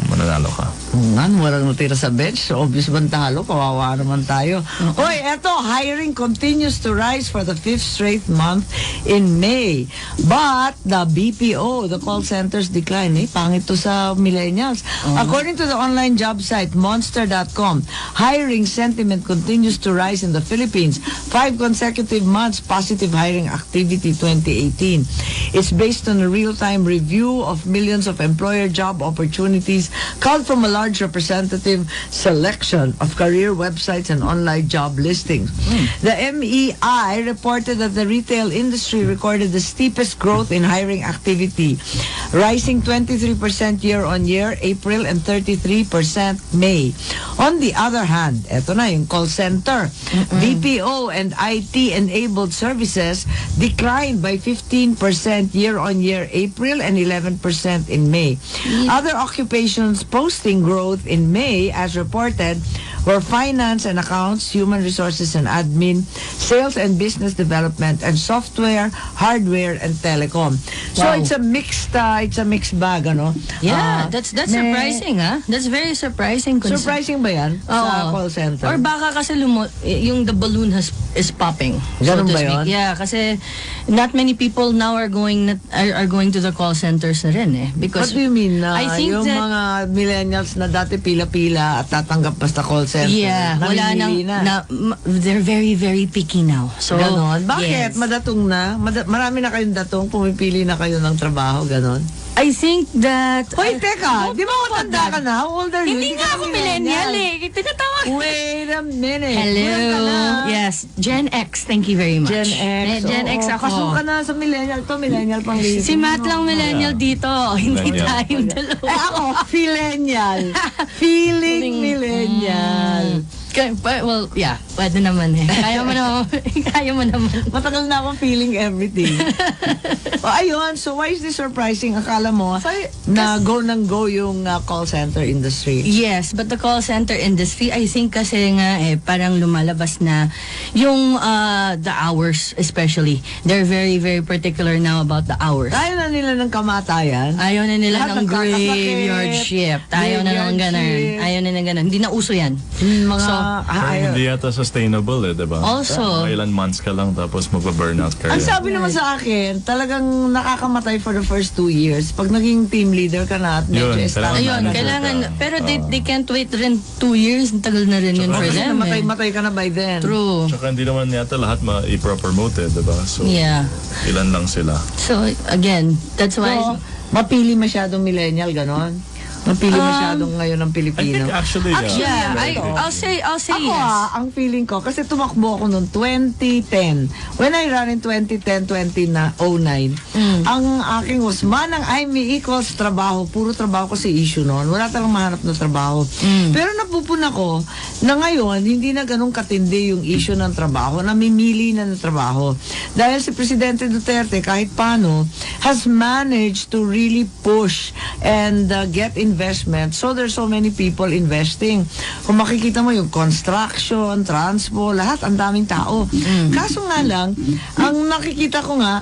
[SPEAKER 2] mananalo ka.
[SPEAKER 1] Walang natira sa bench. Obvious bang talo? Kawawa naman tayo. Hoy, eto, hiring continues to rise for the 5th straight month in May. But the BPO, the call centers decline. Pangit to sa millennials. According to the online job site, monster.com, hiring sentiment continues to rise in the Philippines. 5 consecutive months positive hiring activity 2018. It's based on a real-time review of millions of employer job opportunities culled from a large representative selection of career websites and online job listings. The MEI reported that the retail industry recorded the steepest growth in hiring activity, rising 23% year-on-year April and 33% May. On the other hand, eto na yung call center. BPO and IT-enabled services declined by 15% year-on-year April and 11% in May. Other occupations posting growth in May, as reported, were finance and accounts, human resources and admin, sales and business development, and software, hardware, and telecom. So
[SPEAKER 3] Wow.
[SPEAKER 1] it's a mixed bag, ano?
[SPEAKER 3] Yeah, that's
[SPEAKER 1] may-
[SPEAKER 3] surprising, ah. That's very surprising.
[SPEAKER 1] Surprising ba yan sa
[SPEAKER 3] Oo.
[SPEAKER 1] call center?
[SPEAKER 3] Or baka kasi yung the balloon is popping.
[SPEAKER 1] Ganun
[SPEAKER 3] so to
[SPEAKER 1] ba
[SPEAKER 3] speak.
[SPEAKER 1] yun?
[SPEAKER 3] Yeah, kasi not many people now are going to the call centers na rin eh.
[SPEAKER 1] What
[SPEAKER 3] Because
[SPEAKER 1] do you mean?
[SPEAKER 3] I think
[SPEAKER 1] yung
[SPEAKER 3] that-
[SPEAKER 1] mga millennials na dati pila-pila at tatanggap basta call center.
[SPEAKER 3] yeah, wala nang,
[SPEAKER 1] namimili na.
[SPEAKER 3] they're very, very picky now. So,
[SPEAKER 1] Ganon. Bakit?
[SPEAKER 3] yes.
[SPEAKER 1] Madatong na? Marami na kayong datong, pumipili na kayo ng trabaho, ganon?
[SPEAKER 3] I think that...
[SPEAKER 1] Hoy, teka! Di ba matanda ka na? How old are you?
[SPEAKER 3] Hindi nga
[SPEAKER 1] ka
[SPEAKER 3] ako millennial eh. Tinatawag.
[SPEAKER 1] Wait a minute.
[SPEAKER 3] Hello.
[SPEAKER 1] Kulang ka na.
[SPEAKER 3] Yes, Gen X. Thank you very much.
[SPEAKER 1] Gen X.
[SPEAKER 3] Gen
[SPEAKER 1] oo.
[SPEAKER 3] X ako.
[SPEAKER 1] Pasok ka na sa millennial to. Millennial pang lihim.
[SPEAKER 3] Si Matt lang millennial dito. Hindi
[SPEAKER 2] Millennial.
[SPEAKER 3] tayong dalawa.
[SPEAKER 1] Ako, millennial. Feeling millennial.
[SPEAKER 3] Well, yeah, pwede naman eh. Kaya mo naman. Kaya mo naman.
[SPEAKER 1] Matagal na akong feeling everything. Ayun, so why is this surprising? Akala mo na go nang go yung call center industry.
[SPEAKER 3] Yes, but the call center industry, I think kasi nga parang lumalabas na yung the hours especially. They're very, very particular now about the hours.
[SPEAKER 1] Ayaw na nila ng kamatayan.
[SPEAKER 3] Ayaw na nila
[SPEAKER 1] Lahat
[SPEAKER 3] ng
[SPEAKER 1] nagkakasakit.
[SPEAKER 3] graveyard shift. Ayaw na ng
[SPEAKER 1] Graveyard
[SPEAKER 3] ganun.
[SPEAKER 1] shift.
[SPEAKER 3] Ayaw na ng ganun. Hindi na uso yan.
[SPEAKER 1] Mga
[SPEAKER 2] Pero hindi yata sustainable diba?
[SPEAKER 3] Also,
[SPEAKER 2] Mga ilan months ka lang tapos magpa-burnout ka
[SPEAKER 1] ang
[SPEAKER 2] rin.
[SPEAKER 1] sabi naman sa akin, talagang nakakamatay for the first 2 years. Pag naging team leader ka na at medyo
[SPEAKER 2] Yun,
[SPEAKER 1] established.
[SPEAKER 3] ayun,
[SPEAKER 2] manager
[SPEAKER 3] kailangan,
[SPEAKER 2] ka.
[SPEAKER 3] pero they can't wait rin 2 years. Ang tagal na rin yun for
[SPEAKER 1] Kasi
[SPEAKER 3] them.
[SPEAKER 1] namatay-matay ka na by then.
[SPEAKER 3] True.
[SPEAKER 2] Tsaka hindi naman yata lahat ma-promote diba? So,
[SPEAKER 3] Yeah.
[SPEAKER 2] ilan lang sila.
[SPEAKER 3] So, again, that's why...
[SPEAKER 1] So, mapili masyadong millennial, ganon? Mapili masyadong ngayon ng
[SPEAKER 2] I
[SPEAKER 1] Pilipino?
[SPEAKER 2] think actually,
[SPEAKER 3] Yeah,
[SPEAKER 2] right.
[SPEAKER 3] I'll say
[SPEAKER 1] Ako
[SPEAKER 3] yes.
[SPEAKER 1] ang feeling ko, kasi tumakbo ako noong 2010. When I ran in 2010, 2009, ang aking Usman ng Aimee equals trabaho. Puro trabaho ko si issue noon. Wala talagang mahanap na trabaho. Pero napupuna ko na ngayon, hindi na ganun katindi yung issue ng trabaho, namimili na ng trabaho. Dahil si Presidente Duterte, kahit paano, has managed to really push and get investment. So there's so many people investing. Kung makikita mo yung construction, transpo, lahat, ang daming tao. Kaso nga lang, ang nakikita ko nga,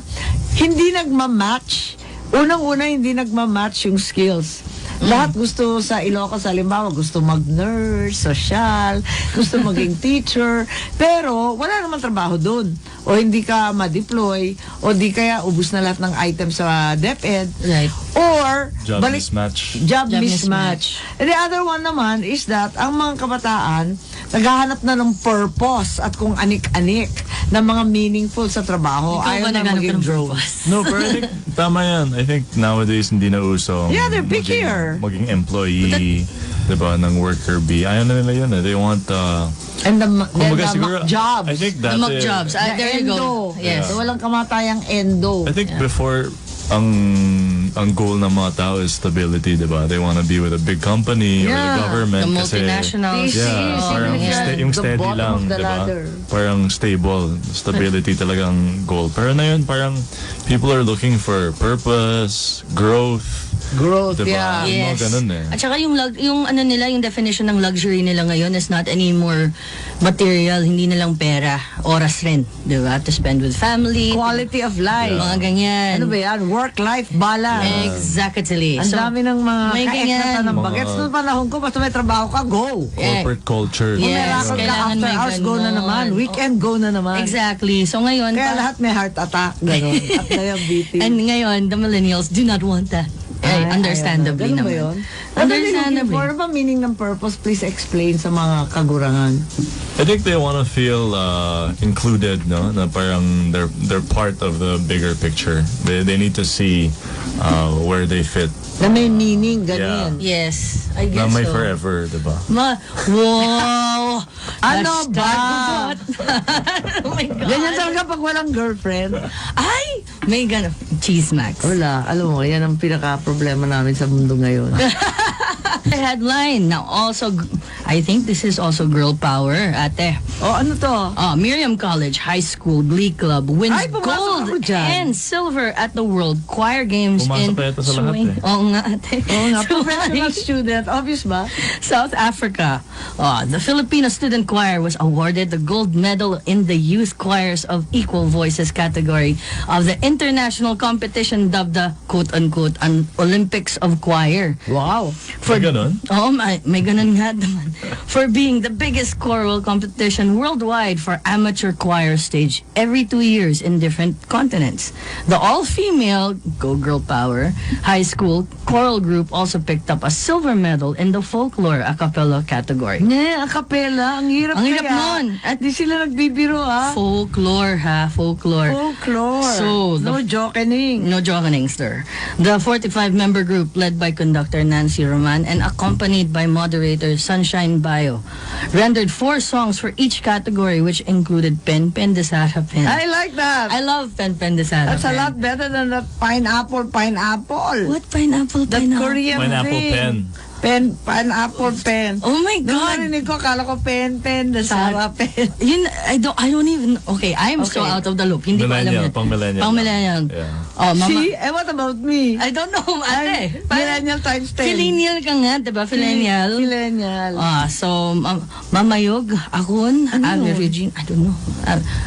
[SPEAKER 1] hindi nagmamatch. Unang-una, hindi nagmamatch yung skills. Lahat gusto sa Ilocos, halimbawa, gusto mag-nurse, social, gusto maging teacher, pero wala naman trabaho doon. O hindi ka ma-deploy, o di kaya ubus na lahat ng items sa DepEd.
[SPEAKER 3] Right.
[SPEAKER 1] Or,
[SPEAKER 2] Job mismatch.
[SPEAKER 1] Job
[SPEAKER 3] Job
[SPEAKER 1] mismatch. And the other one naman is that ang mga kabataan naghahanap na ng purpose at kung anik-anik na mga meaningful sa trabaho.
[SPEAKER 3] Ikaw ba
[SPEAKER 1] Ayaw na
[SPEAKER 3] naghanap
[SPEAKER 1] maging
[SPEAKER 3] ng
[SPEAKER 1] drone.
[SPEAKER 3] purpose?
[SPEAKER 2] No, pero I think tama yan. I think nowadays hindi na uso.
[SPEAKER 1] Yeah, they're pickier.
[SPEAKER 2] Maging employee, diba, ng worker bee. Ayaw na nila yun. They want,
[SPEAKER 1] And the
[SPEAKER 2] kumbaga siguro,
[SPEAKER 1] jobs.
[SPEAKER 2] I think
[SPEAKER 3] The
[SPEAKER 2] dati,
[SPEAKER 3] mock jobs.
[SPEAKER 1] The
[SPEAKER 3] There you
[SPEAKER 1] endo.
[SPEAKER 3] go. Yes.
[SPEAKER 1] So, walang kamatayang endo.
[SPEAKER 2] I think before, ang goal ng mga tao is stability, diba? They want to be with a big company or the
[SPEAKER 1] Yeah.
[SPEAKER 2] government.
[SPEAKER 3] The
[SPEAKER 2] kasi,
[SPEAKER 3] multinationals.
[SPEAKER 2] yeah,
[SPEAKER 1] Yes,
[SPEAKER 2] parang
[SPEAKER 1] yes.
[SPEAKER 2] yung
[SPEAKER 1] The
[SPEAKER 2] steady
[SPEAKER 1] bottom
[SPEAKER 2] lang,
[SPEAKER 1] of the
[SPEAKER 2] diba?
[SPEAKER 1] ladder.
[SPEAKER 2] Parang stability talagang goal. Pero na yun, parang people are looking for purpose, growth,
[SPEAKER 1] Growth,
[SPEAKER 2] diba?
[SPEAKER 1] yeah.
[SPEAKER 2] Yung mga
[SPEAKER 3] Yes.
[SPEAKER 2] ganun eh.
[SPEAKER 3] At saka yung ano nila, yung definition ng luxury nila ngayon is not anymore material, hindi na lang pera, oras rin, 'di ba? To spend with family,
[SPEAKER 1] Quality of life.
[SPEAKER 3] mga ganyan.
[SPEAKER 1] Ano ba yan? Work-life balance.
[SPEAKER 3] Exactly.
[SPEAKER 1] Ang dami ng mga
[SPEAKER 3] may ganyan.
[SPEAKER 1] ka-extra ng
[SPEAKER 2] Mga-
[SPEAKER 1] bagets. Noong panahon ko, basta may trabaho ka, go.
[SPEAKER 2] Corporate culture.
[SPEAKER 3] Yes,
[SPEAKER 1] Kung may lakad ka
[SPEAKER 3] kailangan
[SPEAKER 1] after
[SPEAKER 3] may
[SPEAKER 1] hours, go na
[SPEAKER 3] ganon.
[SPEAKER 1] naman. Weekend, go na naman.
[SPEAKER 3] Exactly. So ngayon,
[SPEAKER 1] Kaya lahat may heart attack, gano'n. At diabetes.
[SPEAKER 3] and ngayon, the millennials do not want that. Understandably
[SPEAKER 1] Ganun ba
[SPEAKER 3] naman.
[SPEAKER 1] yun?
[SPEAKER 3] Understandably.
[SPEAKER 1] Ano ba meaning ng purpose? Please explain sa mga kagurangan.
[SPEAKER 2] I think they want to feel included, no? Na parang they're part of the bigger picture. They need to see where they fit.
[SPEAKER 1] Na may meaning, ganyan.
[SPEAKER 3] Yes, I
[SPEAKER 2] Na
[SPEAKER 3] guess
[SPEAKER 2] may
[SPEAKER 3] so.
[SPEAKER 2] forever, diba?
[SPEAKER 3] Wow!
[SPEAKER 1] Ano
[SPEAKER 3] Hashtag
[SPEAKER 1] ba?
[SPEAKER 3] bugot. Oh my God.
[SPEAKER 1] Ganyan talaga pag walang girlfriend.
[SPEAKER 3] Ay! May ganun. Cheese Max.
[SPEAKER 1] Wala. Alam mo, yan ang pinaka-problema namin sa mundo ngayon.
[SPEAKER 3] The headline. Now also, I think this is also girl power, ate.
[SPEAKER 1] O, ano to?
[SPEAKER 3] Miriam College High School Glee Club wins
[SPEAKER 1] Ay, pumasok
[SPEAKER 3] gold
[SPEAKER 1] ako dyan.
[SPEAKER 3] and silver at the World Choir Games
[SPEAKER 2] Pumasok
[SPEAKER 3] in
[SPEAKER 2] pa yata sa lahat eh.
[SPEAKER 3] Oo nga, ate.
[SPEAKER 1] Oo nga,
[SPEAKER 3] Swing,
[SPEAKER 1] professional student. Obvious ba?
[SPEAKER 3] South Africa. The Filipino Student Choir was awarded the gold medal in the Youth Choirs of Equal Voices category of the international competition dubbed the quote-unquote Olympics of Choir.
[SPEAKER 1] Wow.
[SPEAKER 2] May ganun?
[SPEAKER 3] Oh, may ganun nga naman. For being the biggest choral competition worldwide for amateur choir stage every 2 years in different continents. The all-female, Go Girl Power, high school choral group also picked up a silver medal in the folklore a cappella category.
[SPEAKER 1] Ne, a cappella. Ang hirap
[SPEAKER 3] Ang hirap
[SPEAKER 1] kaya.
[SPEAKER 3] nun.
[SPEAKER 1] At di sila nagbibiro, ha?
[SPEAKER 3] Folklore, ha? Folklore.
[SPEAKER 1] Folklore.
[SPEAKER 3] So,
[SPEAKER 1] no jokening.
[SPEAKER 3] No joking, sir. The 45-member group, led by conductor Nancy Roman and accompanied by moderator Sunshine Bayo, rendered 4 songs for each category, which included Pen Pen de Sara Pen.
[SPEAKER 1] I like that.
[SPEAKER 3] I love Pen Pen de Sara
[SPEAKER 1] That's a
[SPEAKER 3] Pen.
[SPEAKER 1] lot better than that pineapple.
[SPEAKER 3] What pineapple?
[SPEAKER 1] That
[SPEAKER 3] Pineapple?
[SPEAKER 1] Korean
[SPEAKER 2] Pineapple
[SPEAKER 1] thing.
[SPEAKER 2] pen.
[SPEAKER 1] Pineapple pen.
[SPEAKER 3] Oh my
[SPEAKER 1] Nung
[SPEAKER 3] God.
[SPEAKER 1] narinig ko, akala ko pen, Sara pen.
[SPEAKER 3] Yun, I don't even, okay, I'm so
[SPEAKER 1] Okay.
[SPEAKER 3] out of the loop. Hindi ko alam
[SPEAKER 2] Millennial,
[SPEAKER 3] yun.
[SPEAKER 2] pang-millennial.
[SPEAKER 3] Pang-millennial.
[SPEAKER 2] Yeah.
[SPEAKER 3] Oh, mama.
[SPEAKER 1] See? What about me?
[SPEAKER 3] I don't know, ate.
[SPEAKER 1] Millennial times 10.
[SPEAKER 3] Millennial ka nga, diba? Millennial.
[SPEAKER 1] Millennial.
[SPEAKER 3] So, Mamayog, Akon, Ave Regina, I don't know.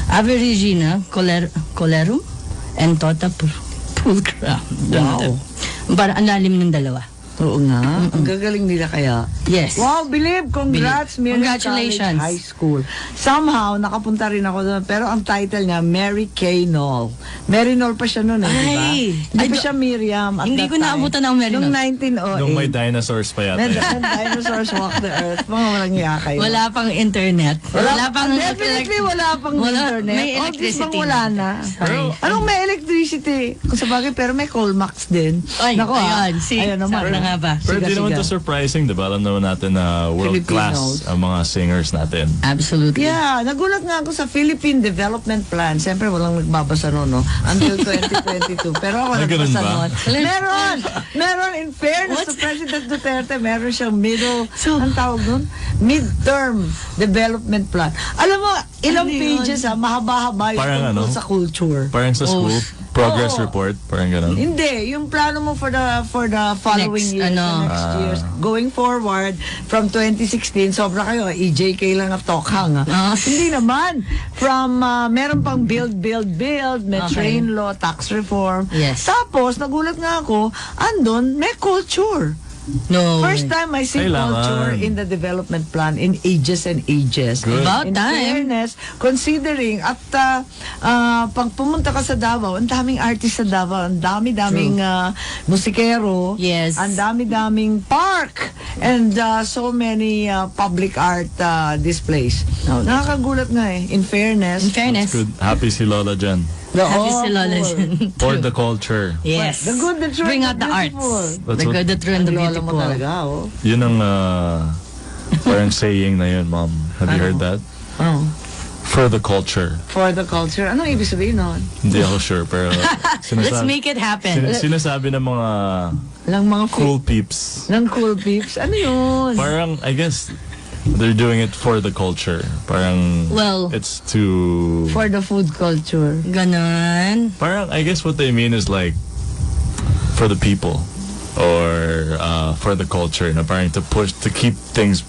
[SPEAKER 3] Ave Regina, Colerum, and Tota Pulcra.
[SPEAKER 1] Wow.
[SPEAKER 3] Para ang lalim ng dalawa.
[SPEAKER 1] Oo nga. Ang gagaling nila kaya.
[SPEAKER 3] Yes.
[SPEAKER 1] Wow, believe. Congrats,
[SPEAKER 3] Believe.
[SPEAKER 1] Miriam
[SPEAKER 3] Congratulations.
[SPEAKER 1] College High School. Somehow, nakapunta rin ako doon. Pero ang title niya, Mary Kay Noll. Mary Noll pa siya noon, di ba?
[SPEAKER 3] Ay,
[SPEAKER 1] Hindi
[SPEAKER 3] I
[SPEAKER 1] pa
[SPEAKER 3] don't-
[SPEAKER 1] siya Miriam at
[SPEAKER 3] Hindi
[SPEAKER 1] that
[SPEAKER 3] ko
[SPEAKER 1] time.
[SPEAKER 3] naabutan ng Mary
[SPEAKER 1] Noong
[SPEAKER 3] Noll.
[SPEAKER 1] 1908.
[SPEAKER 2] Nung may dinosaurs pa yata.
[SPEAKER 1] When
[SPEAKER 2] yun.
[SPEAKER 1] dinosaurs walk the earth. Mga walang iya kayo.
[SPEAKER 3] Wala pang internet. Wala pang
[SPEAKER 1] Definitely wala pang internet.
[SPEAKER 3] May
[SPEAKER 1] All this
[SPEAKER 3] electricity.
[SPEAKER 1] bang wala na.
[SPEAKER 3] Sorry.
[SPEAKER 1] Anong may electricity? Kung sa bagay, pero may Colmax din.
[SPEAKER 3] Ay,
[SPEAKER 1] Nako,
[SPEAKER 3] ayun. See,
[SPEAKER 1] Ayun naman.
[SPEAKER 3] sabi na nga ba?
[SPEAKER 2] Pero
[SPEAKER 1] Siga,
[SPEAKER 2] di naman
[SPEAKER 1] siga.
[SPEAKER 2] to surprising, diba? Alam naman natin na world class
[SPEAKER 1] Filipinos.
[SPEAKER 2] ang mga singers natin.
[SPEAKER 3] Absolutely.
[SPEAKER 1] Yeah, nagulat nga ako sa Philippine Development Plan. Siyempre, walang nagbabasa noon, no? Until 2022. Pero ako
[SPEAKER 2] Ay, ganun
[SPEAKER 1] nagbasa
[SPEAKER 2] ba?
[SPEAKER 1] noon. Meron, in fairness to President Duterte, meron siyang ang tawag nun? Midterm Development Plan. Alam mo, ilang
[SPEAKER 3] Ano yun?
[SPEAKER 1] pages, mahaba-haba yung
[SPEAKER 2] Parang
[SPEAKER 1] tungkol
[SPEAKER 2] ano?
[SPEAKER 1] sa culture.
[SPEAKER 2] Parang sa school, progress
[SPEAKER 1] Oo.
[SPEAKER 2] report, parang ganun.
[SPEAKER 1] Hindi, yung plano mo for the following
[SPEAKER 3] Next,
[SPEAKER 1] years,
[SPEAKER 3] ano?
[SPEAKER 1] the next years, going forward from 2016, sobra kayo, EJK lang at tokhang. Hindi naman. From, meron pang build, may
[SPEAKER 3] Okay.
[SPEAKER 1] train law, tax reform.
[SPEAKER 3] Yes.
[SPEAKER 1] Tapos, nagulat nga ako, andon, may culture.
[SPEAKER 3] No.
[SPEAKER 1] First time I see
[SPEAKER 2] Kailangan.
[SPEAKER 1] culture in the development plan in ages and ages.
[SPEAKER 2] Good.
[SPEAKER 3] About
[SPEAKER 1] In
[SPEAKER 3] time.
[SPEAKER 1] fairness, considering at pag pumunta ka sa Davao, ang daming artist sa Davao, ang dami-daming musikero,
[SPEAKER 3] Yes.
[SPEAKER 1] ang dami-daming park, and so many public art displays. Nakakagulat nga eh. In fairness.
[SPEAKER 3] In fairness.
[SPEAKER 2] Good. Happy si Lola dyan.
[SPEAKER 3] Happy si Lola
[SPEAKER 1] cool.
[SPEAKER 3] dyan.
[SPEAKER 2] For the culture.
[SPEAKER 3] Yes.
[SPEAKER 1] The good, the true,
[SPEAKER 3] Bring
[SPEAKER 1] and
[SPEAKER 3] out
[SPEAKER 1] the
[SPEAKER 3] the arts.
[SPEAKER 1] beautiful.
[SPEAKER 2] That's
[SPEAKER 3] The
[SPEAKER 2] what-
[SPEAKER 3] good, the true, and the
[SPEAKER 1] Ang lola mo
[SPEAKER 3] beautiful.
[SPEAKER 1] talaga, oh.
[SPEAKER 2] Yun ang parang saying na yun, Mom. Have you heard that?
[SPEAKER 1] Oh.
[SPEAKER 2] For the culture.
[SPEAKER 1] For the culture. Anong ibig sabihin nun?
[SPEAKER 2] Hindi ako sure, pero
[SPEAKER 3] Let's make it happen.
[SPEAKER 2] sinasabi ng mga
[SPEAKER 1] Lang mga
[SPEAKER 2] cool peeps.
[SPEAKER 1] Ng cool peeps. Ano yun?
[SPEAKER 2] Parang, I guess, they're doing it for the culture. Parang,
[SPEAKER 3] Well,
[SPEAKER 2] it's to...
[SPEAKER 1] For the food culture.
[SPEAKER 3] Ganon.
[SPEAKER 2] Parang, I guess what they mean is like, for the people. Or for the culture. Na parang to keep things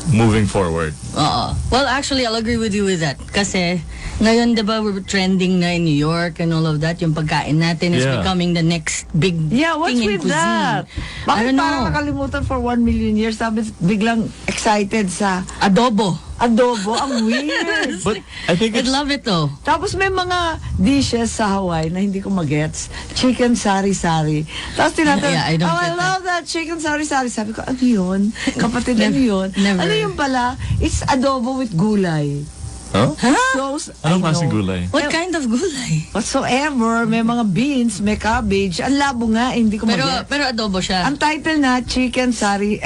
[SPEAKER 2] moving forward.
[SPEAKER 3] Well, actually, I'll agree with you with that. Kasi, ngayon, di ba, we're trending na in New York and all of that. Yung pagkain natin is
[SPEAKER 2] Yeah.
[SPEAKER 3] becoming the next big
[SPEAKER 1] Yeah, what's
[SPEAKER 3] thing in
[SPEAKER 1] with
[SPEAKER 3] cuisine.
[SPEAKER 1] that?
[SPEAKER 3] I
[SPEAKER 1] Bakit
[SPEAKER 3] don't
[SPEAKER 1] parang
[SPEAKER 3] know.
[SPEAKER 1] nakalimutan for 1 million years? Tapos biglang excited sa
[SPEAKER 3] Adobo.
[SPEAKER 1] adobo. Ang weird.
[SPEAKER 2] But I think
[SPEAKER 3] I'd
[SPEAKER 2] it's...
[SPEAKER 3] love it though.
[SPEAKER 1] Tapos may mga dishes sa Hawaii na hindi ko magets. Chicken sari-sari. Tapos tinatanong,
[SPEAKER 3] Yeah, I don't
[SPEAKER 1] I
[SPEAKER 3] get
[SPEAKER 1] love that chicken sari-sari. Sabi ko, ano yun? Kapatid, ano yun?
[SPEAKER 3] Never.
[SPEAKER 1] Ano yun pala? It's adobo with gulay.
[SPEAKER 2] Huh?
[SPEAKER 1] So,
[SPEAKER 2] Anong
[SPEAKER 1] I
[SPEAKER 2] klaseng
[SPEAKER 1] know.
[SPEAKER 2] gulay?
[SPEAKER 3] What kind of gulay?
[SPEAKER 1] Whatsoever, may mga beans, may cabbage. Ang labo nga, hindi ko
[SPEAKER 3] Pero,
[SPEAKER 1] magets.
[SPEAKER 3] pero adobo siya.
[SPEAKER 1] Ang title na, chicken sari-sari.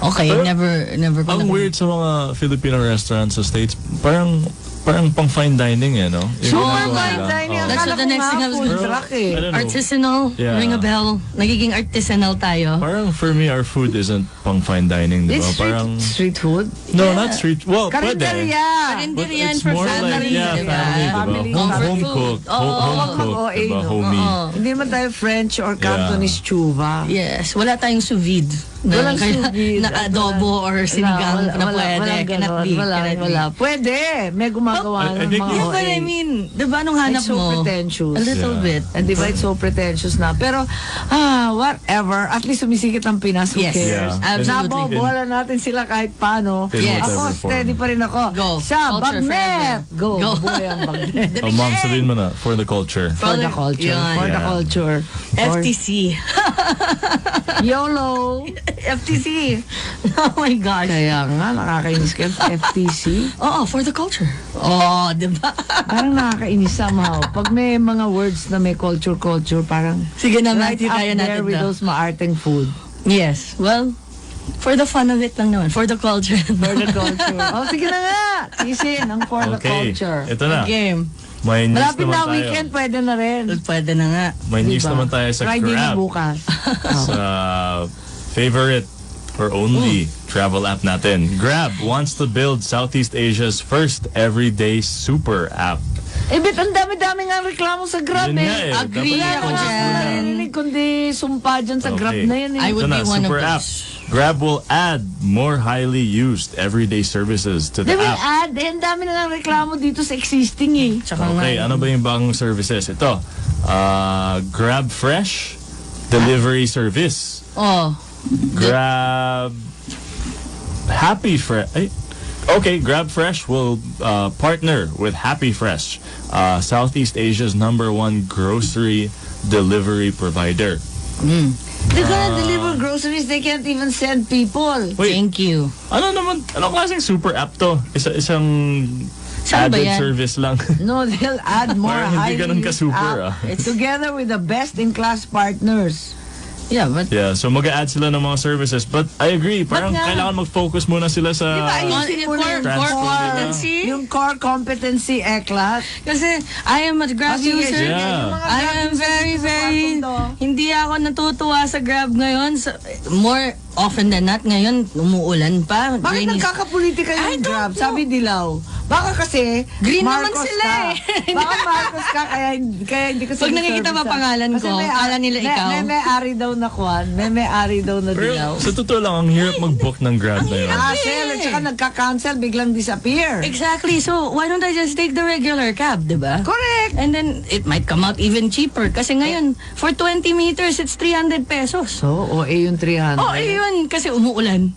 [SPEAKER 3] Okay,
[SPEAKER 2] Pero-
[SPEAKER 3] never ko
[SPEAKER 2] Ang
[SPEAKER 3] na-
[SPEAKER 2] weird sa mga Filipino restaurants sa States, parang pang fine dining eh, no? Yung
[SPEAKER 1] Super
[SPEAKER 2] ginagawa
[SPEAKER 1] fine
[SPEAKER 2] nila.
[SPEAKER 1] dining.
[SPEAKER 2] Oo.
[SPEAKER 3] That's
[SPEAKER 1] Akala
[SPEAKER 3] what the
[SPEAKER 1] ko
[SPEAKER 3] next
[SPEAKER 1] nga
[SPEAKER 3] thing I was
[SPEAKER 1] food
[SPEAKER 3] gonna-
[SPEAKER 1] truck eh.
[SPEAKER 2] I don't know.
[SPEAKER 3] Artisanal,
[SPEAKER 2] Yeah.
[SPEAKER 3] ring a bell. Nagiging artisanal tayo.
[SPEAKER 2] Parang for me, our food isn't pang fine dining, di ba?
[SPEAKER 1] It's
[SPEAKER 2] Parang...
[SPEAKER 1] street food.
[SPEAKER 2] No, not street... Well, pwede.
[SPEAKER 1] Karinderya.
[SPEAKER 2] But
[SPEAKER 3] Karinderian
[SPEAKER 2] it's
[SPEAKER 3] for
[SPEAKER 2] more
[SPEAKER 3] family,
[SPEAKER 2] like, yeah,
[SPEAKER 3] di ba?
[SPEAKER 2] family, di ba?
[SPEAKER 1] Family
[SPEAKER 3] comfort
[SPEAKER 2] Home
[SPEAKER 3] food.
[SPEAKER 2] cooked.
[SPEAKER 3] Oo.
[SPEAKER 2] Home
[SPEAKER 1] Wag
[SPEAKER 2] cooked,
[SPEAKER 1] mag-OA,
[SPEAKER 2] di ba?
[SPEAKER 1] no?
[SPEAKER 2] Homey.
[SPEAKER 3] Oo.
[SPEAKER 1] Hindi naman tayo French or Cantonese chuva.
[SPEAKER 3] Yes, wala tayong sous vide.
[SPEAKER 1] Walang
[SPEAKER 3] kaya-
[SPEAKER 1] sous vide.
[SPEAKER 3] Na adobo or sinigang na pwede. Cannot be. Cannot be.
[SPEAKER 1] Wala. Pwede. May gumagawa
[SPEAKER 2] I
[SPEAKER 1] ng
[SPEAKER 2] think
[SPEAKER 1] mga
[SPEAKER 3] Yeah,
[SPEAKER 2] it's-
[SPEAKER 3] but
[SPEAKER 1] OA.
[SPEAKER 3] I mean, di ba nung hanap
[SPEAKER 1] It's so
[SPEAKER 3] mo?
[SPEAKER 1] pretentious.
[SPEAKER 3] A little
[SPEAKER 2] Yeah.
[SPEAKER 3] bit.
[SPEAKER 1] And di ba it's so pretentious na. Pero, whatever. At least sumisikip ang Pinas. Who
[SPEAKER 3] Yes.
[SPEAKER 1] cares?
[SPEAKER 2] Yeah.
[SPEAKER 3] Absolutely.
[SPEAKER 1] Nabobola natin sila kahit paano.
[SPEAKER 2] Yes.
[SPEAKER 1] Ako,
[SPEAKER 2] Whatever form.
[SPEAKER 1] steady pa rin ako.
[SPEAKER 3] Go.
[SPEAKER 1] Sa
[SPEAKER 3] Culture
[SPEAKER 1] Bagnet.
[SPEAKER 3] forever.
[SPEAKER 1] Go.
[SPEAKER 3] Go.
[SPEAKER 1] Buhay ang Bagnet.
[SPEAKER 2] Oh, Mom, sabihin mo na, for the culture.
[SPEAKER 1] For the culture.
[SPEAKER 3] Yun.
[SPEAKER 1] For the
[SPEAKER 2] Yeah.
[SPEAKER 1] culture. For
[SPEAKER 3] FTC.
[SPEAKER 1] YOLO.
[SPEAKER 3] FTC. Oh my gosh.
[SPEAKER 1] Kaya nga, nakakainis ka. FTC.
[SPEAKER 3] Oo, for the culture. Oh, di ba?
[SPEAKER 1] Parang nakakainis somehow. Pag may mga words na may culture, parang
[SPEAKER 3] Sige na,
[SPEAKER 1] right
[SPEAKER 3] Matthew,
[SPEAKER 1] up
[SPEAKER 3] kaya
[SPEAKER 1] there
[SPEAKER 3] natin
[SPEAKER 1] with
[SPEAKER 3] to.
[SPEAKER 1] those maarteng food.
[SPEAKER 3] Yes. Well, for the fun of it lang naman. For the culture.
[SPEAKER 1] For the culture. Oh, sige na nga. Isin ang for the
[SPEAKER 2] Okay,
[SPEAKER 1] culture.
[SPEAKER 2] ito na.
[SPEAKER 3] Game.
[SPEAKER 2] May news
[SPEAKER 1] Malapit
[SPEAKER 2] naman
[SPEAKER 1] na
[SPEAKER 2] tayo.
[SPEAKER 1] weekend, pwede na rin.
[SPEAKER 3] Pwede na nga.
[SPEAKER 2] May news
[SPEAKER 1] Diba?
[SPEAKER 2] naman tayo sa
[SPEAKER 1] Friday na
[SPEAKER 2] Grab.
[SPEAKER 1] bukas.
[SPEAKER 2] Sa favorite or only travel app natin. Grab wants to build Southeast Asia's first everyday super app.
[SPEAKER 1] Bet, ang dami-dami nga reklamo sa Grab
[SPEAKER 2] Yun nga
[SPEAKER 1] eh.
[SPEAKER 3] Agree
[SPEAKER 2] Dapat
[SPEAKER 3] ako
[SPEAKER 2] focus
[SPEAKER 3] dyan.
[SPEAKER 2] muna.
[SPEAKER 1] Narinig kundi sumpa dyan sa Grab
[SPEAKER 2] Okay.
[SPEAKER 1] na yan eh.
[SPEAKER 3] I would
[SPEAKER 2] Ito na,
[SPEAKER 3] be one of
[SPEAKER 2] super app.
[SPEAKER 3] those.
[SPEAKER 2] Grab will add more highly used everyday services to the
[SPEAKER 1] They will
[SPEAKER 2] app.
[SPEAKER 1] add. Ang dami na nga reklamo dito sa existing eh.
[SPEAKER 3] Tsaka
[SPEAKER 2] Okay,
[SPEAKER 3] nga,
[SPEAKER 2] ano ba yung bagong services? Ito, Grab Fresh delivery service.
[SPEAKER 3] oh,
[SPEAKER 2] Grab Happy Fresh. Okay, Grab Fresh will partner with Happy Fresh, Southeast Asia's #1 grocery delivery provider.
[SPEAKER 1] They're gonna deliver groceries. They can't even send people.
[SPEAKER 2] Wait,
[SPEAKER 3] thank you.
[SPEAKER 2] anong klaseng super app to? Isang
[SPEAKER 3] Saan ba
[SPEAKER 2] added
[SPEAKER 3] yan?
[SPEAKER 2] service lang.
[SPEAKER 1] No, they'll add more
[SPEAKER 2] Parang hindi
[SPEAKER 1] highly
[SPEAKER 2] ganun
[SPEAKER 1] used
[SPEAKER 2] ka-super,
[SPEAKER 1] app together with the best-in-class partners.
[SPEAKER 3] Yeah, but
[SPEAKER 2] Yeah, so mag-a-add sila ng mga services. But I agree, parang
[SPEAKER 1] nga?
[SPEAKER 2] kailangan mag-focus muna sila sa...
[SPEAKER 1] Di ba, ayusin mo na yung
[SPEAKER 2] Transfer,
[SPEAKER 1] core,
[SPEAKER 3] competency?
[SPEAKER 1] yung core competency, class.
[SPEAKER 3] kasi I am a Grab
[SPEAKER 1] Sige,
[SPEAKER 3] user.
[SPEAKER 1] sige,
[SPEAKER 2] Yeah.
[SPEAKER 1] yung mga
[SPEAKER 3] I
[SPEAKER 1] Grab
[SPEAKER 3] am
[SPEAKER 1] users
[SPEAKER 3] very,
[SPEAKER 1] dito sa
[SPEAKER 3] very,
[SPEAKER 1] kwartong to.
[SPEAKER 3] hindi ako natutuwa sa Grab ngayon. More often than not, ngayon, umuulan pa.
[SPEAKER 1] Bakit
[SPEAKER 3] Rainy-
[SPEAKER 1] nagkakapolitika
[SPEAKER 3] I
[SPEAKER 1] yung
[SPEAKER 3] don't
[SPEAKER 1] Grab?
[SPEAKER 3] know.
[SPEAKER 1] Sabi Dilaw. Baka kasi
[SPEAKER 3] Green naman
[SPEAKER 1] Marcos
[SPEAKER 3] sila
[SPEAKER 1] ka.
[SPEAKER 3] eh.
[SPEAKER 1] Baka Marcos ka kaya hindi ka
[SPEAKER 3] Pag nakikita pa pangalan ko, akala nila ikaw.
[SPEAKER 1] May may-ari daw na kwan. May may-ari daw na Dilaw.
[SPEAKER 2] Pero sa totoo lang, ang hirap mag-book ng Grab na yun.
[SPEAKER 1] Hassle at saka nagka-cancel, biglang disappear.
[SPEAKER 3] Exactly. So, why don't I just take the regular cab, di ba?
[SPEAKER 1] Correct.
[SPEAKER 3] And then, it might come out even cheaper. Kasi ngayon, for 20 meters, it's 300 pesos.
[SPEAKER 1] So, yung 300.
[SPEAKER 3] Oh, yun. Kasi umuulan.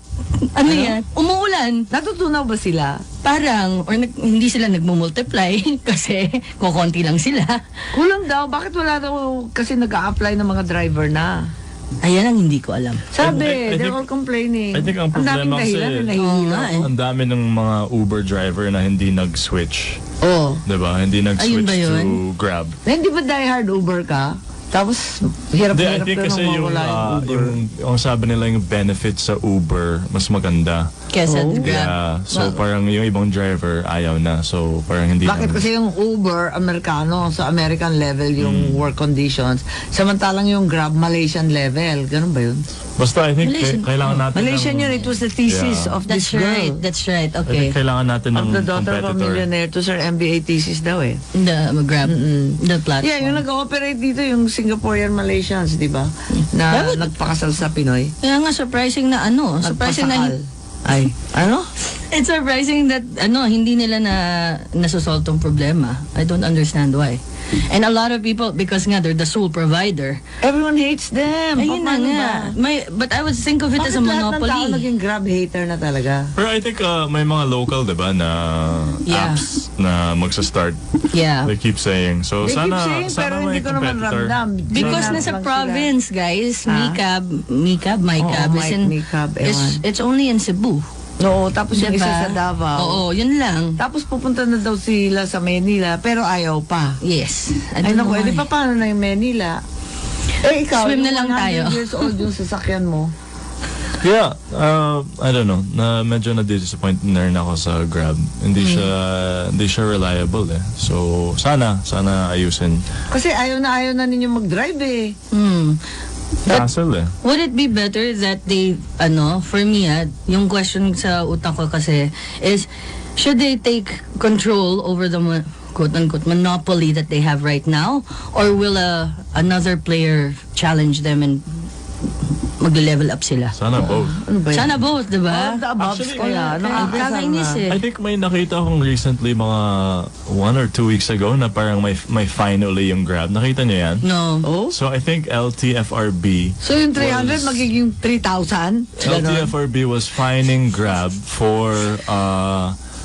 [SPEAKER 3] Ano yan? Umuulan.
[SPEAKER 1] Natutunaw ba sila?
[SPEAKER 3] Parang, or hindi sila nagmumultiply kasi kukonti lang sila.
[SPEAKER 1] Kulang daw. Bakit wala daw kasi nag-a-apply ng mga driver na?
[SPEAKER 3] Ayan ang hindi ko alam.
[SPEAKER 1] Sabi,
[SPEAKER 2] I
[SPEAKER 1] they're
[SPEAKER 2] think-
[SPEAKER 1] all complaining.
[SPEAKER 2] I think ang
[SPEAKER 1] daming
[SPEAKER 2] problema
[SPEAKER 1] dahilan
[SPEAKER 2] kasi-
[SPEAKER 1] na
[SPEAKER 3] Oo
[SPEAKER 1] nahihilo.
[SPEAKER 3] nga eh.
[SPEAKER 2] Ang dami ng mga Uber driver na hindi nag-switch.
[SPEAKER 1] Oh.
[SPEAKER 2] Diba? Hindi
[SPEAKER 3] Ayun
[SPEAKER 2] nag-switch
[SPEAKER 3] ba yun?
[SPEAKER 2] to Grab.
[SPEAKER 1] Na hindi ba diehard Uber ka? Tapos,
[SPEAKER 2] Hindi, I
[SPEAKER 1] hirap-hirap
[SPEAKER 2] think
[SPEAKER 1] na
[SPEAKER 2] kasi
[SPEAKER 1] nung
[SPEAKER 2] yung,
[SPEAKER 1] mawala yung Uber.
[SPEAKER 2] yung sabi nila yung benefit sa Uber, mas maganda.
[SPEAKER 3] Kesa
[SPEAKER 1] Oh.
[SPEAKER 3] Grab.
[SPEAKER 2] Yeah, so
[SPEAKER 3] Well,
[SPEAKER 2] parang yung ibang driver ayaw na. So parang hindi
[SPEAKER 1] Bakit
[SPEAKER 2] naman.
[SPEAKER 1] kasi yung Uber, Amerikano, sa American level yung work conditions. Samantalang yung Grab, Malaysian level. Ganun ba yun?
[SPEAKER 2] Basta I think
[SPEAKER 3] Malaysian.
[SPEAKER 2] kailangan natin
[SPEAKER 1] Malaysian yun. It was the thesis
[SPEAKER 2] Yeah.
[SPEAKER 1] of this
[SPEAKER 3] That's
[SPEAKER 1] girl.
[SPEAKER 3] right. That's right.
[SPEAKER 2] I think
[SPEAKER 3] Okay.
[SPEAKER 2] kailangan natin
[SPEAKER 1] Of
[SPEAKER 2] ng
[SPEAKER 1] the daughter of a
[SPEAKER 2] competitor.
[SPEAKER 1] millionaire to her MBA thesis daw eh.
[SPEAKER 3] The Grab. The platform.
[SPEAKER 1] Yeah, yung nag-ooperate dito yung Singaporean Malaysians, di ba? Na
[SPEAKER 3] Dapat-
[SPEAKER 1] nagpakasal sa Pinoy.
[SPEAKER 3] Kaya nga surprising na surprising na
[SPEAKER 1] Nagpasakal. Ay, ano?
[SPEAKER 3] it's surprising that hindi nila nasosolve tong problema. I don't understand why. And a lot of people, because nga they're the sole provider.
[SPEAKER 1] Everyone hates them.
[SPEAKER 3] Ayun na
[SPEAKER 1] Paano
[SPEAKER 3] nga.
[SPEAKER 1] ba?
[SPEAKER 3] But I would think of it
[SPEAKER 1] Bakit
[SPEAKER 3] as a
[SPEAKER 1] lahat ng tao
[SPEAKER 3] monopoly.
[SPEAKER 1] naging Grab hater na talaga?
[SPEAKER 2] Pero I think may mga local, diba, na
[SPEAKER 3] Yeah.
[SPEAKER 2] apps na magsa-start.
[SPEAKER 3] Yeah.
[SPEAKER 2] They keep saying. So
[SPEAKER 1] They
[SPEAKER 2] sana,
[SPEAKER 1] keep saying,
[SPEAKER 2] sana
[SPEAKER 1] pero
[SPEAKER 2] may
[SPEAKER 1] hindi ko naman
[SPEAKER 2] competitor.
[SPEAKER 1] ramdam.
[SPEAKER 3] Because
[SPEAKER 1] Ginanap
[SPEAKER 3] nasa
[SPEAKER 1] lang
[SPEAKER 3] province, guys, my cab
[SPEAKER 1] Oo,
[SPEAKER 3] is in,
[SPEAKER 1] my cab, ewan.
[SPEAKER 3] it's only in Cebu.
[SPEAKER 1] sila. Oo, tapos yung
[SPEAKER 3] Diba?
[SPEAKER 1] isa sa Davao.
[SPEAKER 3] Oo, yun lang.
[SPEAKER 1] Tapos pupunta na daw sila sa Manila, pero ayaw pa.
[SPEAKER 3] Yes. I
[SPEAKER 1] Ay
[SPEAKER 3] don't know
[SPEAKER 1] naku, edi
[SPEAKER 3] why.
[SPEAKER 1] pa paano na yung Manila? Eh ikaw,
[SPEAKER 3] Swim na
[SPEAKER 1] yung
[SPEAKER 3] lang
[SPEAKER 1] 100
[SPEAKER 3] tayo.
[SPEAKER 1] years old yung sasakyan mo.
[SPEAKER 2] Yeah, I don't know. Medyo na-disappoint na rin ako sa Grab. Hindi siya reliable eh. So sana ayusin.
[SPEAKER 1] Kasi ayaw na ninyo mag-drive eh.
[SPEAKER 2] Hassle eh.
[SPEAKER 3] Would it be better that they, for me, yung question sa utak ko kasi is, should they take control over the quote-unquote monopoly that they have right now? Or will another player challenge them and magle-level up sila?
[SPEAKER 2] Sana both.
[SPEAKER 1] Ano ba yun?
[SPEAKER 3] Sana both, di ba?
[SPEAKER 1] All the aboves
[SPEAKER 2] Actually,
[SPEAKER 1] kaya.
[SPEAKER 3] Nakakainis eh.
[SPEAKER 2] I think may nakita akong recently mga 1 or 2 weeks ago na parang may fine uli yung Grab. Nakita niyo yan?
[SPEAKER 3] No.
[SPEAKER 1] Oh?
[SPEAKER 2] So I think LTFRB
[SPEAKER 1] So yung 300
[SPEAKER 2] was-
[SPEAKER 1] magiging 3,000?
[SPEAKER 2] LTFRB was fining Grab for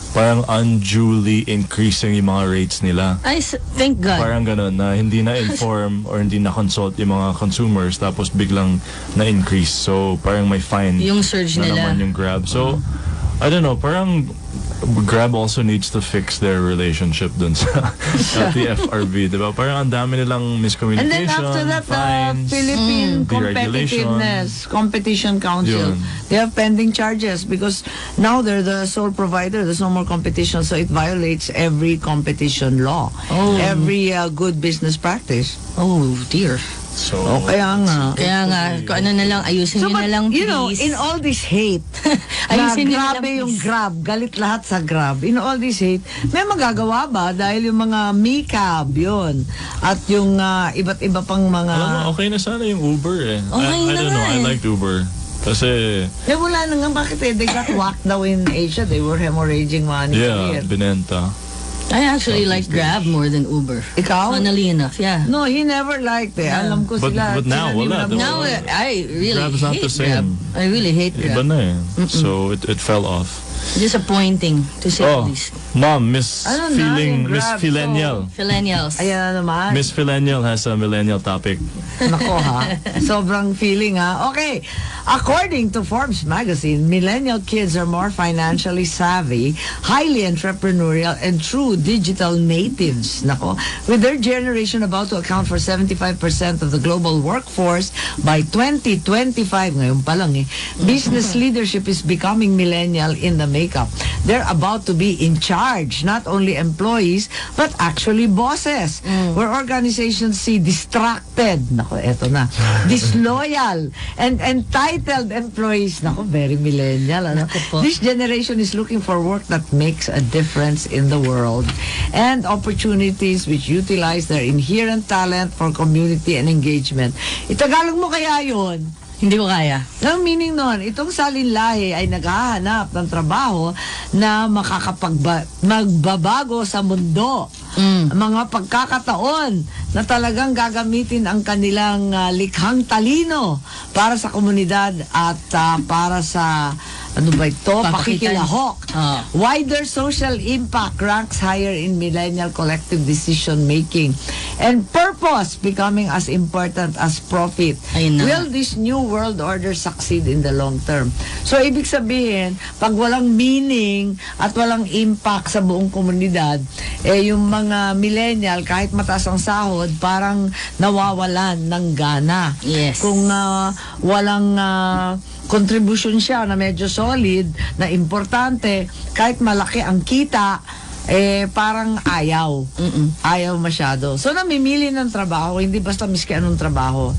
[SPEAKER 2] parang unduly increasing yung mga rates nila.
[SPEAKER 3] Thank God.
[SPEAKER 2] Parang ganun, na hindi na-inform or hindi na-consult yung mga consumers tapos biglang na-increase. So parang may fine
[SPEAKER 3] Yung surge
[SPEAKER 2] na
[SPEAKER 3] nila.
[SPEAKER 2] naman yung Grab. So I don't know, parang Grab also needs to fix their relationship dun sa the FRB, diba? Parang ang dami nilang
[SPEAKER 1] And then
[SPEAKER 2] miscommunication,
[SPEAKER 1] after that,
[SPEAKER 2] fines,
[SPEAKER 1] Philippine
[SPEAKER 2] deregulation.
[SPEAKER 1] Competition Council,
[SPEAKER 2] Yun.
[SPEAKER 1] they have pending charges because now they're the sole provider. There's no more competition, so it violates every competition law, every good business practice.
[SPEAKER 3] Oh, dear.
[SPEAKER 2] So,
[SPEAKER 1] Kaya nga.
[SPEAKER 3] Kaya nga, kung ano na lang, ayusin nyo na lang, please.
[SPEAKER 1] you know, in all this hate, na
[SPEAKER 3] Ayusin nyo na lang,
[SPEAKER 1] grabe yung
[SPEAKER 3] please.
[SPEAKER 1] Grab, galit lahat sa Grab. In all this hate, may magagawa ba? Dahil yung mga Micab, yun. At yung iba't iba pang mga...
[SPEAKER 2] alam mo, okay na sana yung Uber eh.
[SPEAKER 3] Okay
[SPEAKER 2] I
[SPEAKER 3] na
[SPEAKER 2] don't
[SPEAKER 3] nga
[SPEAKER 2] know, I
[SPEAKER 3] eh.
[SPEAKER 2] liked Uber. Kasi,
[SPEAKER 1] wala na nga, bakit they got whacked daw in Asia. They were hemorrhaging money.
[SPEAKER 2] yeah, binenta.
[SPEAKER 3] I actually like Grab more than Uber.
[SPEAKER 1] Ikaw?
[SPEAKER 3] Funnily enough, yeah.
[SPEAKER 1] No, he never liked it. Alam ko
[SPEAKER 2] But-
[SPEAKER 1] sila.
[SPEAKER 2] but now,
[SPEAKER 1] sila
[SPEAKER 2] wala.
[SPEAKER 1] ni-
[SPEAKER 3] Now, I really
[SPEAKER 2] Grab's not
[SPEAKER 3] hate
[SPEAKER 2] the same.
[SPEAKER 3] Grab. I really hate
[SPEAKER 2] Iba
[SPEAKER 3] Grab.
[SPEAKER 2] na eh. So, it fell off.
[SPEAKER 3] Disappointing, to say the
[SPEAKER 2] Oh,
[SPEAKER 3] least.
[SPEAKER 2] Mom, Miss
[SPEAKER 1] Ano na,
[SPEAKER 2] Feeling,
[SPEAKER 1] yung
[SPEAKER 2] Miss
[SPEAKER 1] Grab,
[SPEAKER 2] Fillennial.
[SPEAKER 3] Millennials.
[SPEAKER 1] Ayan na naman.
[SPEAKER 2] Miss Fillennial has a millennial topic.
[SPEAKER 1] Nako ha. Sobrang feeling ha. Okay. According to Forbes magazine, millennial kids are more financially savvy, highly entrepreneurial, and true digital natives. Nako. With their generation about to account for 75% of the global workforce by 2025, ngayon pa lang eh, business leadership is becoming millennial in the makeup. They're about to be in charge, not only employees, but actually bosses. Where organizations see distracted, nako, eto na, disloyal, and entitled employees, nako, very millennial, ano?
[SPEAKER 3] Nako po.
[SPEAKER 1] This generation is looking for work that makes a difference in the world and opportunities which utilize their inherent talent for community and engagement. Itagalog mo kaya yun?
[SPEAKER 3] Hindi ko kaya.
[SPEAKER 1] Ang meaning nun, itong salinlahi ay naghahanap ng trabaho na magbabago sa mundo. Mga pagkakataon na talagang gagamitin ang kanilang likhang talino para sa komunidad at para sa ano ba ito?
[SPEAKER 3] Papakitan.
[SPEAKER 1] Pakikilahok.
[SPEAKER 3] Ah.
[SPEAKER 1] Wider social impact ranks higher in millennial collective decision making. And purpose becoming as important as profit.
[SPEAKER 3] Ayun na.
[SPEAKER 1] Will this new world order succeed in the long term? So, ibig sabihin, pag walang meaning at walang impact sa buong komunidad, eh, yung mga millennial, kahit mataas ang sahod, parang nawawalan ng gana.
[SPEAKER 3] Yes.
[SPEAKER 1] Kung walang contribution siya na medyo solid, na importante, kahit malaki ang kita, eh parang ayaw. Ayaw masyado. So namimili ng trabaho, hindi basta miski anong trabaho.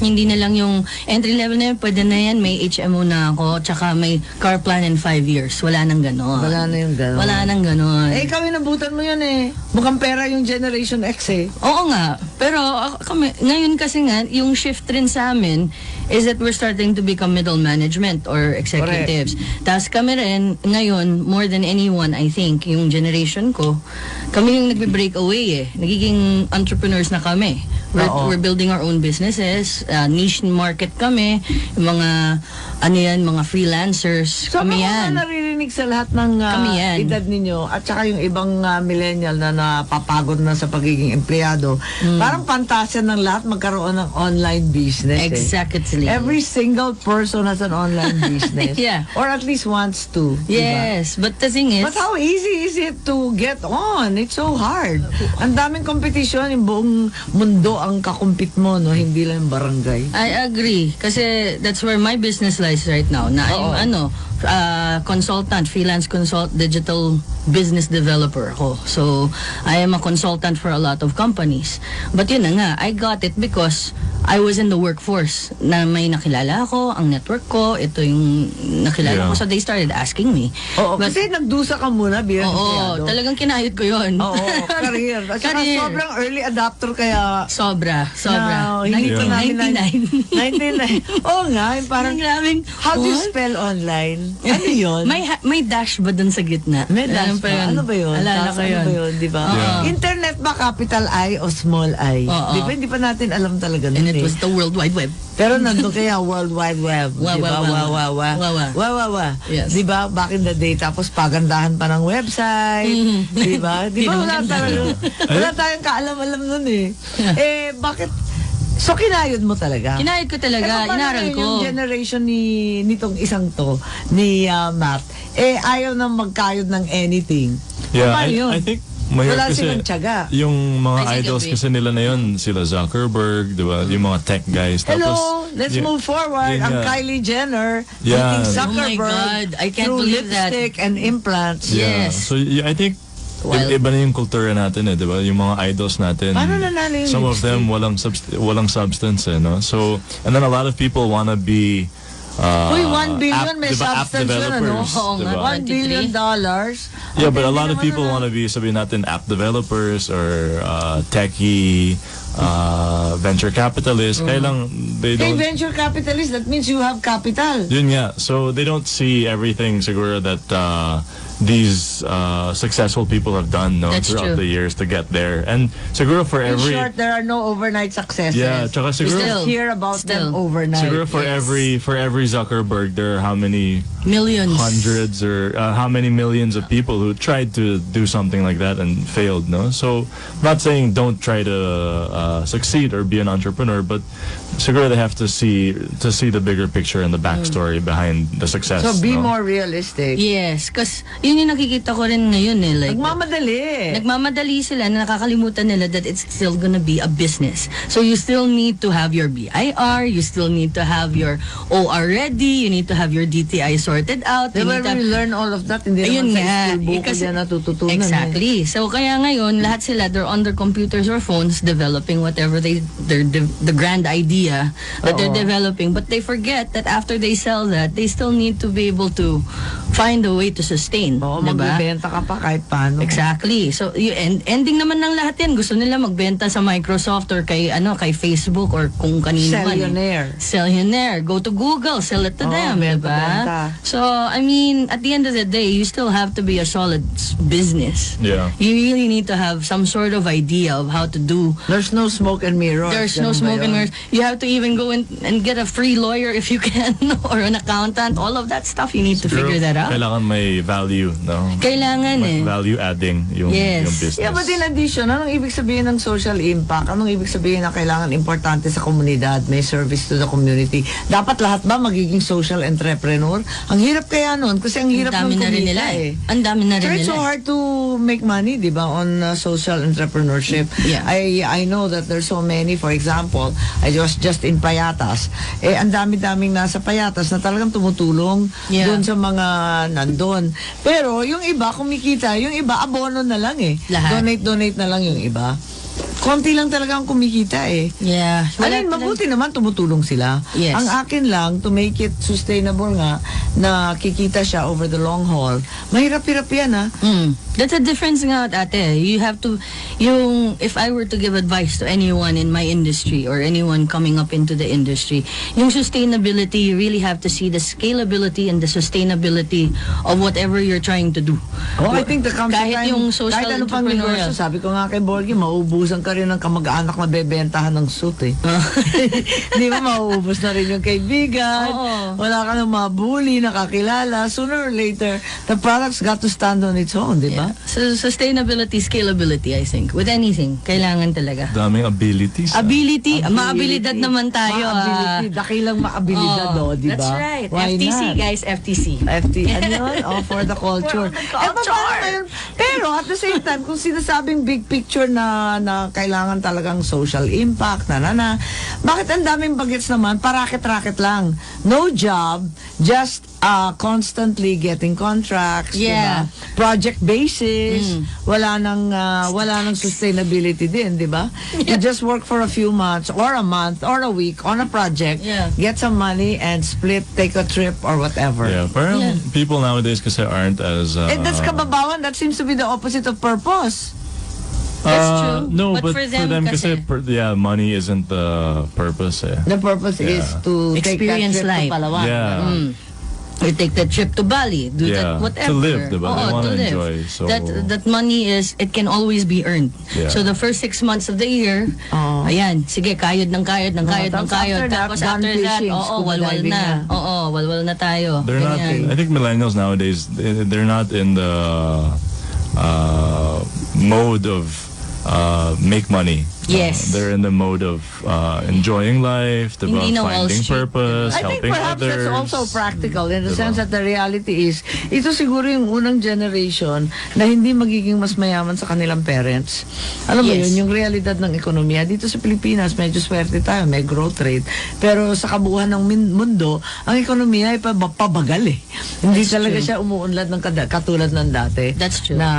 [SPEAKER 3] Hindi na lang yung entry level na yun, pwede na yan, may HMO na ako, tsaka may car plan in 5 years. Wala nang ganon.
[SPEAKER 1] Wala na yung gano'n.
[SPEAKER 3] Wala nang ganon.
[SPEAKER 1] Eh, ikaw inabutan mo yun eh. Mukhang pera yung Generation X eh.
[SPEAKER 3] Oo nga. Pero kami, ngayon kasi nga, yung shift rin sa amin is that we're starting to become middle management or executives. Tapos kami rin, ngayon, more than anyone, I think, yung generation ko, kami yung nagbe-break away eh. Nagiging entrepreneurs na kami. We're building our own businesses, niche market kami, yung mga, ano yan, mga freelancers,
[SPEAKER 1] So,
[SPEAKER 3] kami
[SPEAKER 1] ako
[SPEAKER 3] yan.
[SPEAKER 1] na naririnig sa lahat ng
[SPEAKER 3] Kami yan.
[SPEAKER 1] edad ninyo at saka yung ibang millennial na napapagod na sa pagiging empleyado, parang pantasya ng lahat magkaroon ng online business.
[SPEAKER 3] Exactly.
[SPEAKER 1] Every single person has an online business.
[SPEAKER 3] Yeah.
[SPEAKER 1] Or at least wants to.
[SPEAKER 3] Yes, but the thing is,
[SPEAKER 1] But how easy is it to get on? It's so hard. Ang daming competition, yung buong mundo ang kakumpit mo, no? Hindi lang yung barangay.
[SPEAKER 3] I agree. Kasi that's where my business lies right now. Na I'm consultant, freelance digital business developer ako. So, I am a consultant for a lot of companies. But yun na nga, I got it because I was in the workforce na may nakilala ako, ang network ko, ito yung nakilala ko. So, they started asking me.
[SPEAKER 1] Oo,
[SPEAKER 3] But-
[SPEAKER 1] kasi nagdusa ka muna bilang
[SPEAKER 3] Oo,
[SPEAKER 1] empleyado.
[SPEAKER 3] talagang kinayot ko yun.
[SPEAKER 1] Oo, career. At saka
[SPEAKER 3] Career.
[SPEAKER 1] sobrang early adapter kaya
[SPEAKER 3] Sobra.
[SPEAKER 1] na hindi pa namin
[SPEAKER 3] 99.
[SPEAKER 1] 99. Oo nga, yung parang
[SPEAKER 3] Grabing,
[SPEAKER 1] how do you
[SPEAKER 3] what?
[SPEAKER 1] spell online? Ano yun?
[SPEAKER 3] May dash ba dun sa gitna?
[SPEAKER 1] May dash
[SPEAKER 3] Ano
[SPEAKER 1] pa. Ano ba yun?
[SPEAKER 3] Alala
[SPEAKER 1] Tapos
[SPEAKER 3] ko yun.
[SPEAKER 1] Ano ba yun, di ba?
[SPEAKER 2] Yeah.
[SPEAKER 1] Internet ba capital I o small I?
[SPEAKER 3] Oo.
[SPEAKER 1] Di ba? Hindi pa natin alam talaga nun
[SPEAKER 3] And it
[SPEAKER 1] eh.
[SPEAKER 3] was the World Wide Web.
[SPEAKER 1] Pero nandun kaya World Wide Web.
[SPEAKER 3] Wa,
[SPEAKER 1] Di ba?
[SPEAKER 3] wa, wa,
[SPEAKER 1] Wa, wa, wa.
[SPEAKER 3] wa, wa.
[SPEAKER 1] Wa, wa, wa.
[SPEAKER 3] Yes.
[SPEAKER 1] Di ba? Back in the day. Tapos pagandahan pa ng website. Di ba? Di ba?
[SPEAKER 3] Hindi
[SPEAKER 1] Wala
[SPEAKER 3] naman
[SPEAKER 1] talaga. Wala tayong kaalam-alam nun eh. Eh, bakit So, kinayod mo talaga?
[SPEAKER 3] Kinayod ko talaga,
[SPEAKER 1] paano
[SPEAKER 3] inaral
[SPEAKER 1] ngayon
[SPEAKER 3] ko.
[SPEAKER 1] yung generation nitong isang to, ni Matt, ayaw na magkayod ng anything.
[SPEAKER 2] Yeah,
[SPEAKER 1] Paano yun?
[SPEAKER 2] I think mahirap
[SPEAKER 1] Wala
[SPEAKER 2] kasi
[SPEAKER 1] silang tiyaga.
[SPEAKER 2] yung mga
[SPEAKER 3] Ay,
[SPEAKER 2] idols
[SPEAKER 3] sige,
[SPEAKER 2] kasi nila na yun, sila Zuckerberg, di ba? Yung mga tech guys.
[SPEAKER 1] Hello, let's
[SPEAKER 2] yun-
[SPEAKER 1] move forward.
[SPEAKER 2] yun
[SPEAKER 1] Ang
[SPEAKER 2] nga.
[SPEAKER 1] Kylie Jenner,
[SPEAKER 2] Yeah.
[SPEAKER 1] meeting
[SPEAKER 2] Oh my
[SPEAKER 1] Zuckerberg
[SPEAKER 3] God, I can't
[SPEAKER 1] through
[SPEAKER 3] believe that.
[SPEAKER 1] lipstick and implants.
[SPEAKER 2] Yeah.
[SPEAKER 3] Yes.
[SPEAKER 2] So I think
[SPEAKER 3] Wild.
[SPEAKER 2] iba na yung kultura natin di ba? Yung mga idols natin.
[SPEAKER 1] Paano nanalo yung
[SPEAKER 2] some of them walang substance no? So, and then a lot of people wanna be
[SPEAKER 1] Uy, 1 billion may
[SPEAKER 2] diba, app
[SPEAKER 1] substance yun, ano?
[SPEAKER 2] developers,
[SPEAKER 3] Oo nga,
[SPEAKER 2] diba?
[SPEAKER 1] $1 billion.
[SPEAKER 2] Yeah, but a lot
[SPEAKER 1] Hindi
[SPEAKER 2] of people
[SPEAKER 1] naman
[SPEAKER 2] want to be, sabihin natin, app developers or techie, venture capitalists. Kaya lang, they
[SPEAKER 1] Hey,
[SPEAKER 2] don't...
[SPEAKER 1] venture capitalist, that means you have capital.
[SPEAKER 2] Yun nga. So, they don't see everything, siguro, that these successful people have done no,
[SPEAKER 3] That's
[SPEAKER 2] throughout
[SPEAKER 3] true.
[SPEAKER 2] the years to get there. And siguro for
[SPEAKER 1] In
[SPEAKER 2] every...
[SPEAKER 1] short, there are no overnight successes.
[SPEAKER 2] Yeah, tsaka
[SPEAKER 1] You
[SPEAKER 2] siguro...
[SPEAKER 1] just hear about them
[SPEAKER 3] Still.
[SPEAKER 1] overnight.
[SPEAKER 2] Siguro for
[SPEAKER 3] Yes.
[SPEAKER 2] every Zuckerberg, there are how many
[SPEAKER 3] Millions.
[SPEAKER 2] hundreds or how many millions of people who tried to do something like that and failed, no? So, not saying don't try to succeed or be an entrepreneur, but siguro they have to see the bigger picture and the backstory behind the success.
[SPEAKER 1] So be
[SPEAKER 2] no?
[SPEAKER 1] more realistic.
[SPEAKER 3] Yes, kasi yun yung nakikita ko rin ngayon like
[SPEAKER 1] Nagmamadali.
[SPEAKER 3] nagmamadali sila na nakakalimutan nila that it's still gonna be a business. So you still need to have your BIR, you still need to have your OR ready, you need to have your DTI sorted out.
[SPEAKER 1] Di
[SPEAKER 3] you
[SPEAKER 1] ba
[SPEAKER 3] need to
[SPEAKER 1] we learn all of that? Hindi
[SPEAKER 3] Ayun
[SPEAKER 1] naman sa
[SPEAKER 3] nga.
[SPEAKER 1] school book
[SPEAKER 3] Kasi-
[SPEAKER 1] yan natututunan.
[SPEAKER 3] Exactly. So kaya ngayon lahat sila they're on their computers or phones developing whatever the grand idea that they're
[SPEAKER 1] Oo.
[SPEAKER 3] developing, but they forget that after they sell that they still need to be able to find a way to sustain.
[SPEAKER 1] Oo,
[SPEAKER 3] diba?
[SPEAKER 1] magbibenta ka pa kahit paano.
[SPEAKER 3] Exactly. So ending naman ng lahat 'yan. Gusto nila magbenta sa Microsoft or kay kay Facebook or kung kanino man.
[SPEAKER 1] Sellionaire.
[SPEAKER 3] Sellionaire. Go to Google, sell it to
[SPEAKER 1] Oo,
[SPEAKER 3] them,
[SPEAKER 1] benta.
[SPEAKER 3] diba? So, I mean, at the end of the day, you still have to be a solid business.
[SPEAKER 2] Yeah.
[SPEAKER 3] You really need to have some sort of idea of how to do.
[SPEAKER 1] There's no smoke and mirrors.
[SPEAKER 3] There's no
[SPEAKER 1] Ganun ba
[SPEAKER 3] smoke and
[SPEAKER 1] yun?
[SPEAKER 3] mirrors. You have to even go in and get a free lawyer if you can, or an accountant. All of that stuff, you need to
[SPEAKER 2] Siguro,
[SPEAKER 3] figure that out.
[SPEAKER 2] Kailangan may value, no?
[SPEAKER 3] Kailangan
[SPEAKER 2] Mas
[SPEAKER 3] eh.
[SPEAKER 2] value adding yung
[SPEAKER 3] Yes.
[SPEAKER 2] business.
[SPEAKER 1] Yeah, but in addition, anong ibig sabihin ng social impact? Anong ibig sabihin na kailangan importante sa komunidad, may service to the community? Dapat lahat ba magiging social entrepreneur? Ang hirap kaya nun, kasi ang hirap
[SPEAKER 3] Ang dami
[SPEAKER 1] ng
[SPEAKER 3] na rin
[SPEAKER 1] kumita
[SPEAKER 3] nila
[SPEAKER 1] eh.
[SPEAKER 3] Ang dami na rin
[SPEAKER 1] So it's so
[SPEAKER 3] nila.
[SPEAKER 1] hard to make money, di ba, on social entrepreneurship.
[SPEAKER 3] Yeah.
[SPEAKER 1] I know that there's so many, for example, I was just in Payatas. Ang dami-daming nasa Payatas na talagang tumutulong
[SPEAKER 3] Yeah.
[SPEAKER 1] doon sa mga nandun. Pero yung iba, kumikita, yung iba, abono na lang eh.
[SPEAKER 3] Lahat.
[SPEAKER 1] Donate na lang yung iba. Konti lang talaga ang kumikita eh.
[SPEAKER 3] Yeah.
[SPEAKER 1] Alin, mabuti naman tumutulong sila.
[SPEAKER 3] Yes.
[SPEAKER 1] Ang akin lang, to make it sustainable nga, na kikita siya over the long haul, mahirap-hirap yan ha.
[SPEAKER 3] That's a difference nga, ate. You have to, if I were to give advice to anyone in my industry or anyone coming up into the industry, yung sustainability, you really have to see the scalability and the sustainability of whatever you're trying to do.
[SPEAKER 1] Oh, I think the comes a
[SPEAKER 3] Kahit
[SPEAKER 1] time,
[SPEAKER 3] yung social
[SPEAKER 1] kahit ano pang
[SPEAKER 3] entrepreneurial.
[SPEAKER 1] negosyo, sabi ko nga kay Borgie, mauubusan ka rin ng kamag-anak na bebentahan ng suit eh. Di ba, mauubos na rin yung kaibigan,
[SPEAKER 3] Oo.
[SPEAKER 1] wala ka nang mabuli, nakakilala, sooner or later, the product's got to stand on its own, di ba?
[SPEAKER 3] So, sustainability, scalability, I think. With anything, kailangan talaga.
[SPEAKER 2] Daming abilities.
[SPEAKER 3] Ability, maabilidad naman tayo.
[SPEAKER 1] Maability, dakilang maabilidad, di ba?
[SPEAKER 3] That's right.
[SPEAKER 1] Why
[SPEAKER 3] FTC,
[SPEAKER 1] not?
[SPEAKER 3] guys, FTC.
[SPEAKER 1] Ano yun? Oh, for the culture.
[SPEAKER 3] For the
[SPEAKER 1] Eh,
[SPEAKER 3] culture.
[SPEAKER 1] paano ngayon? Pero at the same time, kung sinasabing big picture na kailangan talagang social impact, bakit ang daming bagets naman, parakit-rakit lang? No job, just constantly getting contracts,
[SPEAKER 3] Yeah.
[SPEAKER 1] diba? Project basis, wala nang sustainability din, di ba? You just work for a few months or a month or a week on a project,
[SPEAKER 3] Yeah.
[SPEAKER 1] get some money and split, take a trip or whatever.
[SPEAKER 2] Yeah, parang
[SPEAKER 3] Yeah.
[SPEAKER 2] people nowadays kasi aren't as...
[SPEAKER 1] That's kababawan. That seems to be the opposite of purpose.
[SPEAKER 3] That's true.
[SPEAKER 2] No,
[SPEAKER 3] But
[SPEAKER 2] but
[SPEAKER 3] for
[SPEAKER 2] for
[SPEAKER 3] them
[SPEAKER 2] them kasi,
[SPEAKER 3] kasi-
[SPEAKER 2] money isn't the purpose eh.
[SPEAKER 1] The purpose is to
[SPEAKER 3] Experience
[SPEAKER 1] take that trip
[SPEAKER 3] life.
[SPEAKER 1] to Palawan.
[SPEAKER 2] Yeah.
[SPEAKER 3] You take that trip to Bali, do
[SPEAKER 2] Yeah,
[SPEAKER 3] that, whatever.
[SPEAKER 2] to live, diba? They
[SPEAKER 3] Oo,
[SPEAKER 2] wanna
[SPEAKER 3] to live.
[SPEAKER 2] enjoy, so-
[SPEAKER 3] That money it can always be earned.
[SPEAKER 2] Yeah.
[SPEAKER 3] So the first 6 months of the year,
[SPEAKER 1] Oo.
[SPEAKER 3] ayan, sige, kayod ng kayod.
[SPEAKER 1] Tapos after that,
[SPEAKER 3] Tapos
[SPEAKER 1] gun
[SPEAKER 3] after that,
[SPEAKER 1] fishing, scuba
[SPEAKER 3] walwal
[SPEAKER 1] diving
[SPEAKER 3] na.
[SPEAKER 1] na.
[SPEAKER 3] Oo, walwal na tayo.
[SPEAKER 2] They're not.
[SPEAKER 3] Ganyan.
[SPEAKER 2] I think millennials nowadays they're not in the mode of make money.
[SPEAKER 3] Yes.
[SPEAKER 2] They're in the mode of enjoying life, diba?
[SPEAKER 3] Hindi na Wall
[SPEAKER 2] Finding
[SPEAKER 3] Street.
[SPEAKER 2] purpose,
[SPEAKER 1] I think
[SPEAKER 2] helping
[SPEAKER 1] perhaps
[SPEAKER 2] others.
[SPEAKER 1] that's also practical in the
[SPEAKER 2] Diba?
[SPEAKER 1] sense that the reality is, ito siguro yung unang generation na hindi magiging mas mayaman sa kanilang parents. Alam mo
[SPEAKER 3] Yes.
[SPEAKER 1] yun, yung realidad ng ekonomiya. Dito sa Pilipinas, medyo swerte tayo, may growth rate. Pero sa kabuuan ng mundo, ang ekonomiya ay pabagal eh. Hindi
[SPEAKER 3] That's
[SPEAKER 1] talaga
[SPEAKER 3] true.
[SPEAKER 1] siya umuunlad ng katulad ng dati.
[SPEAKER 3] That's true.
[SPEAKER 1] Na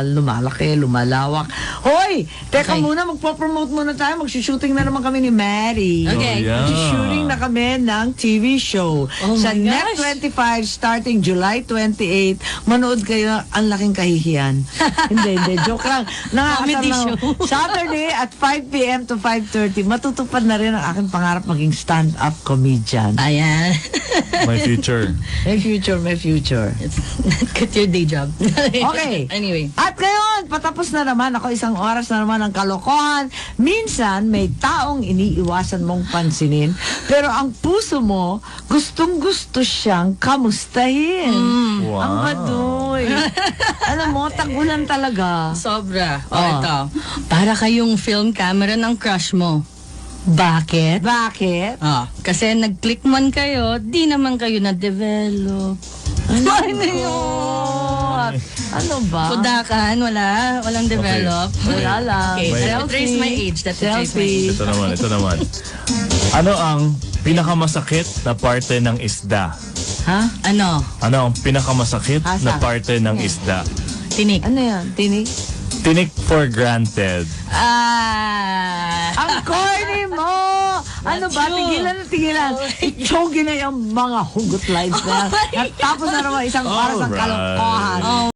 [SPEAKER 1] lumalaki, lumalawak. Hoy! Teka
[SPEAKER 3] Okay.
[SPEAKER 1] muna, magpo-promote muna tayo. Mag-shooting na naman kami ni Mary.
[SPEAKER 3] Okay.
[SPEAKER 2] Oh, yeah.
[SPEAKER 1] Shooting na kami ng TV show.
[SPEAKER 3] Oh
[SPEAKER 1] Sa
[SPEAKER 3] my
[SPEAKER 1] Net
[SPEAKER 3] gosh.
[SPEAKER 1] 25 starting July 28. Manood kayo, ang laking kahihiyan. hindi. Joke lang.
[SPEAKER 3] Comedy
[SPEAKER 1] Nakakasama
[SPEAKER 3] show.
[SPEAKER 1] Saturday at 5 p.m. to 5:30. Matutupad na rin ang aking pangarap maging stand-up comedian.
[SPEAKER 3] Ayan.
[SPEAKER 2] My future.
[SPEAKER 1] May future.
[SPEAKER 3] Get your day job.
[SPEAKER 1] Okay.
[SPEAKER 3] Anyway.
[SPEAKER 1] At ngayon, patapos na naman ako, isang oras na naman ng kalokohan. Minsan, may taong iniiwasan mong pansinin, pero ang puso mo, gustong-gusto siyang kamustahin.
[SPEAKER 2] Wow.
[SPEAKER 1] Ang baduy. Alam mo, tagulan talaga.
[SPEAKER 3] Sobra.
[SPEAKER 1] Oh.
[SPEAKER 3] Ito. Para kayong film camera ng crush mo. Bakit?
[SPEAKER 1] Bakit?
[SPEAKER 3] Kasi nag-click man kayo, di naman kayo na-develop. Ano yun?
[SPEAKER 1] Ano ba?
[SPEAKER 3] Kudakan, walang develop.
[SPEAKER 1] Wala lang.
[SPEAKER 3] Okay,
[SPEAKER 2] Wait.
[SPEAKER 3] that betrays my age. That betrays my age.
[SPEAKER 1] Selfie.
[SPEAKER 2] Ito naman. Ano ang pinakamasakit na parte ng isda?
[SPEAKER 1] Ha?
[SPEAKER 3] Ano?
[SPEAKER 2] Ano ang pinakamasakit
[SPEAKER 1] Asa?
[SPEAKER 2] na parte ng isda?
[SPEAKER 3] Tinik.
[SPEAKER 1] Ano yan? Tinig?
[SPEAKER 2] Tinik for granted.
[SPEAKER 1] Ang corny mo! Ano ba?
[SPEAKER 3] true.
[SPEAKER 1] Tigilan. Itsugi na yung mga hugot lines na yan. At tapos na naman isang para sa
[SPEAKER 2] Alright.
[SPEAKER 1] kalokohan.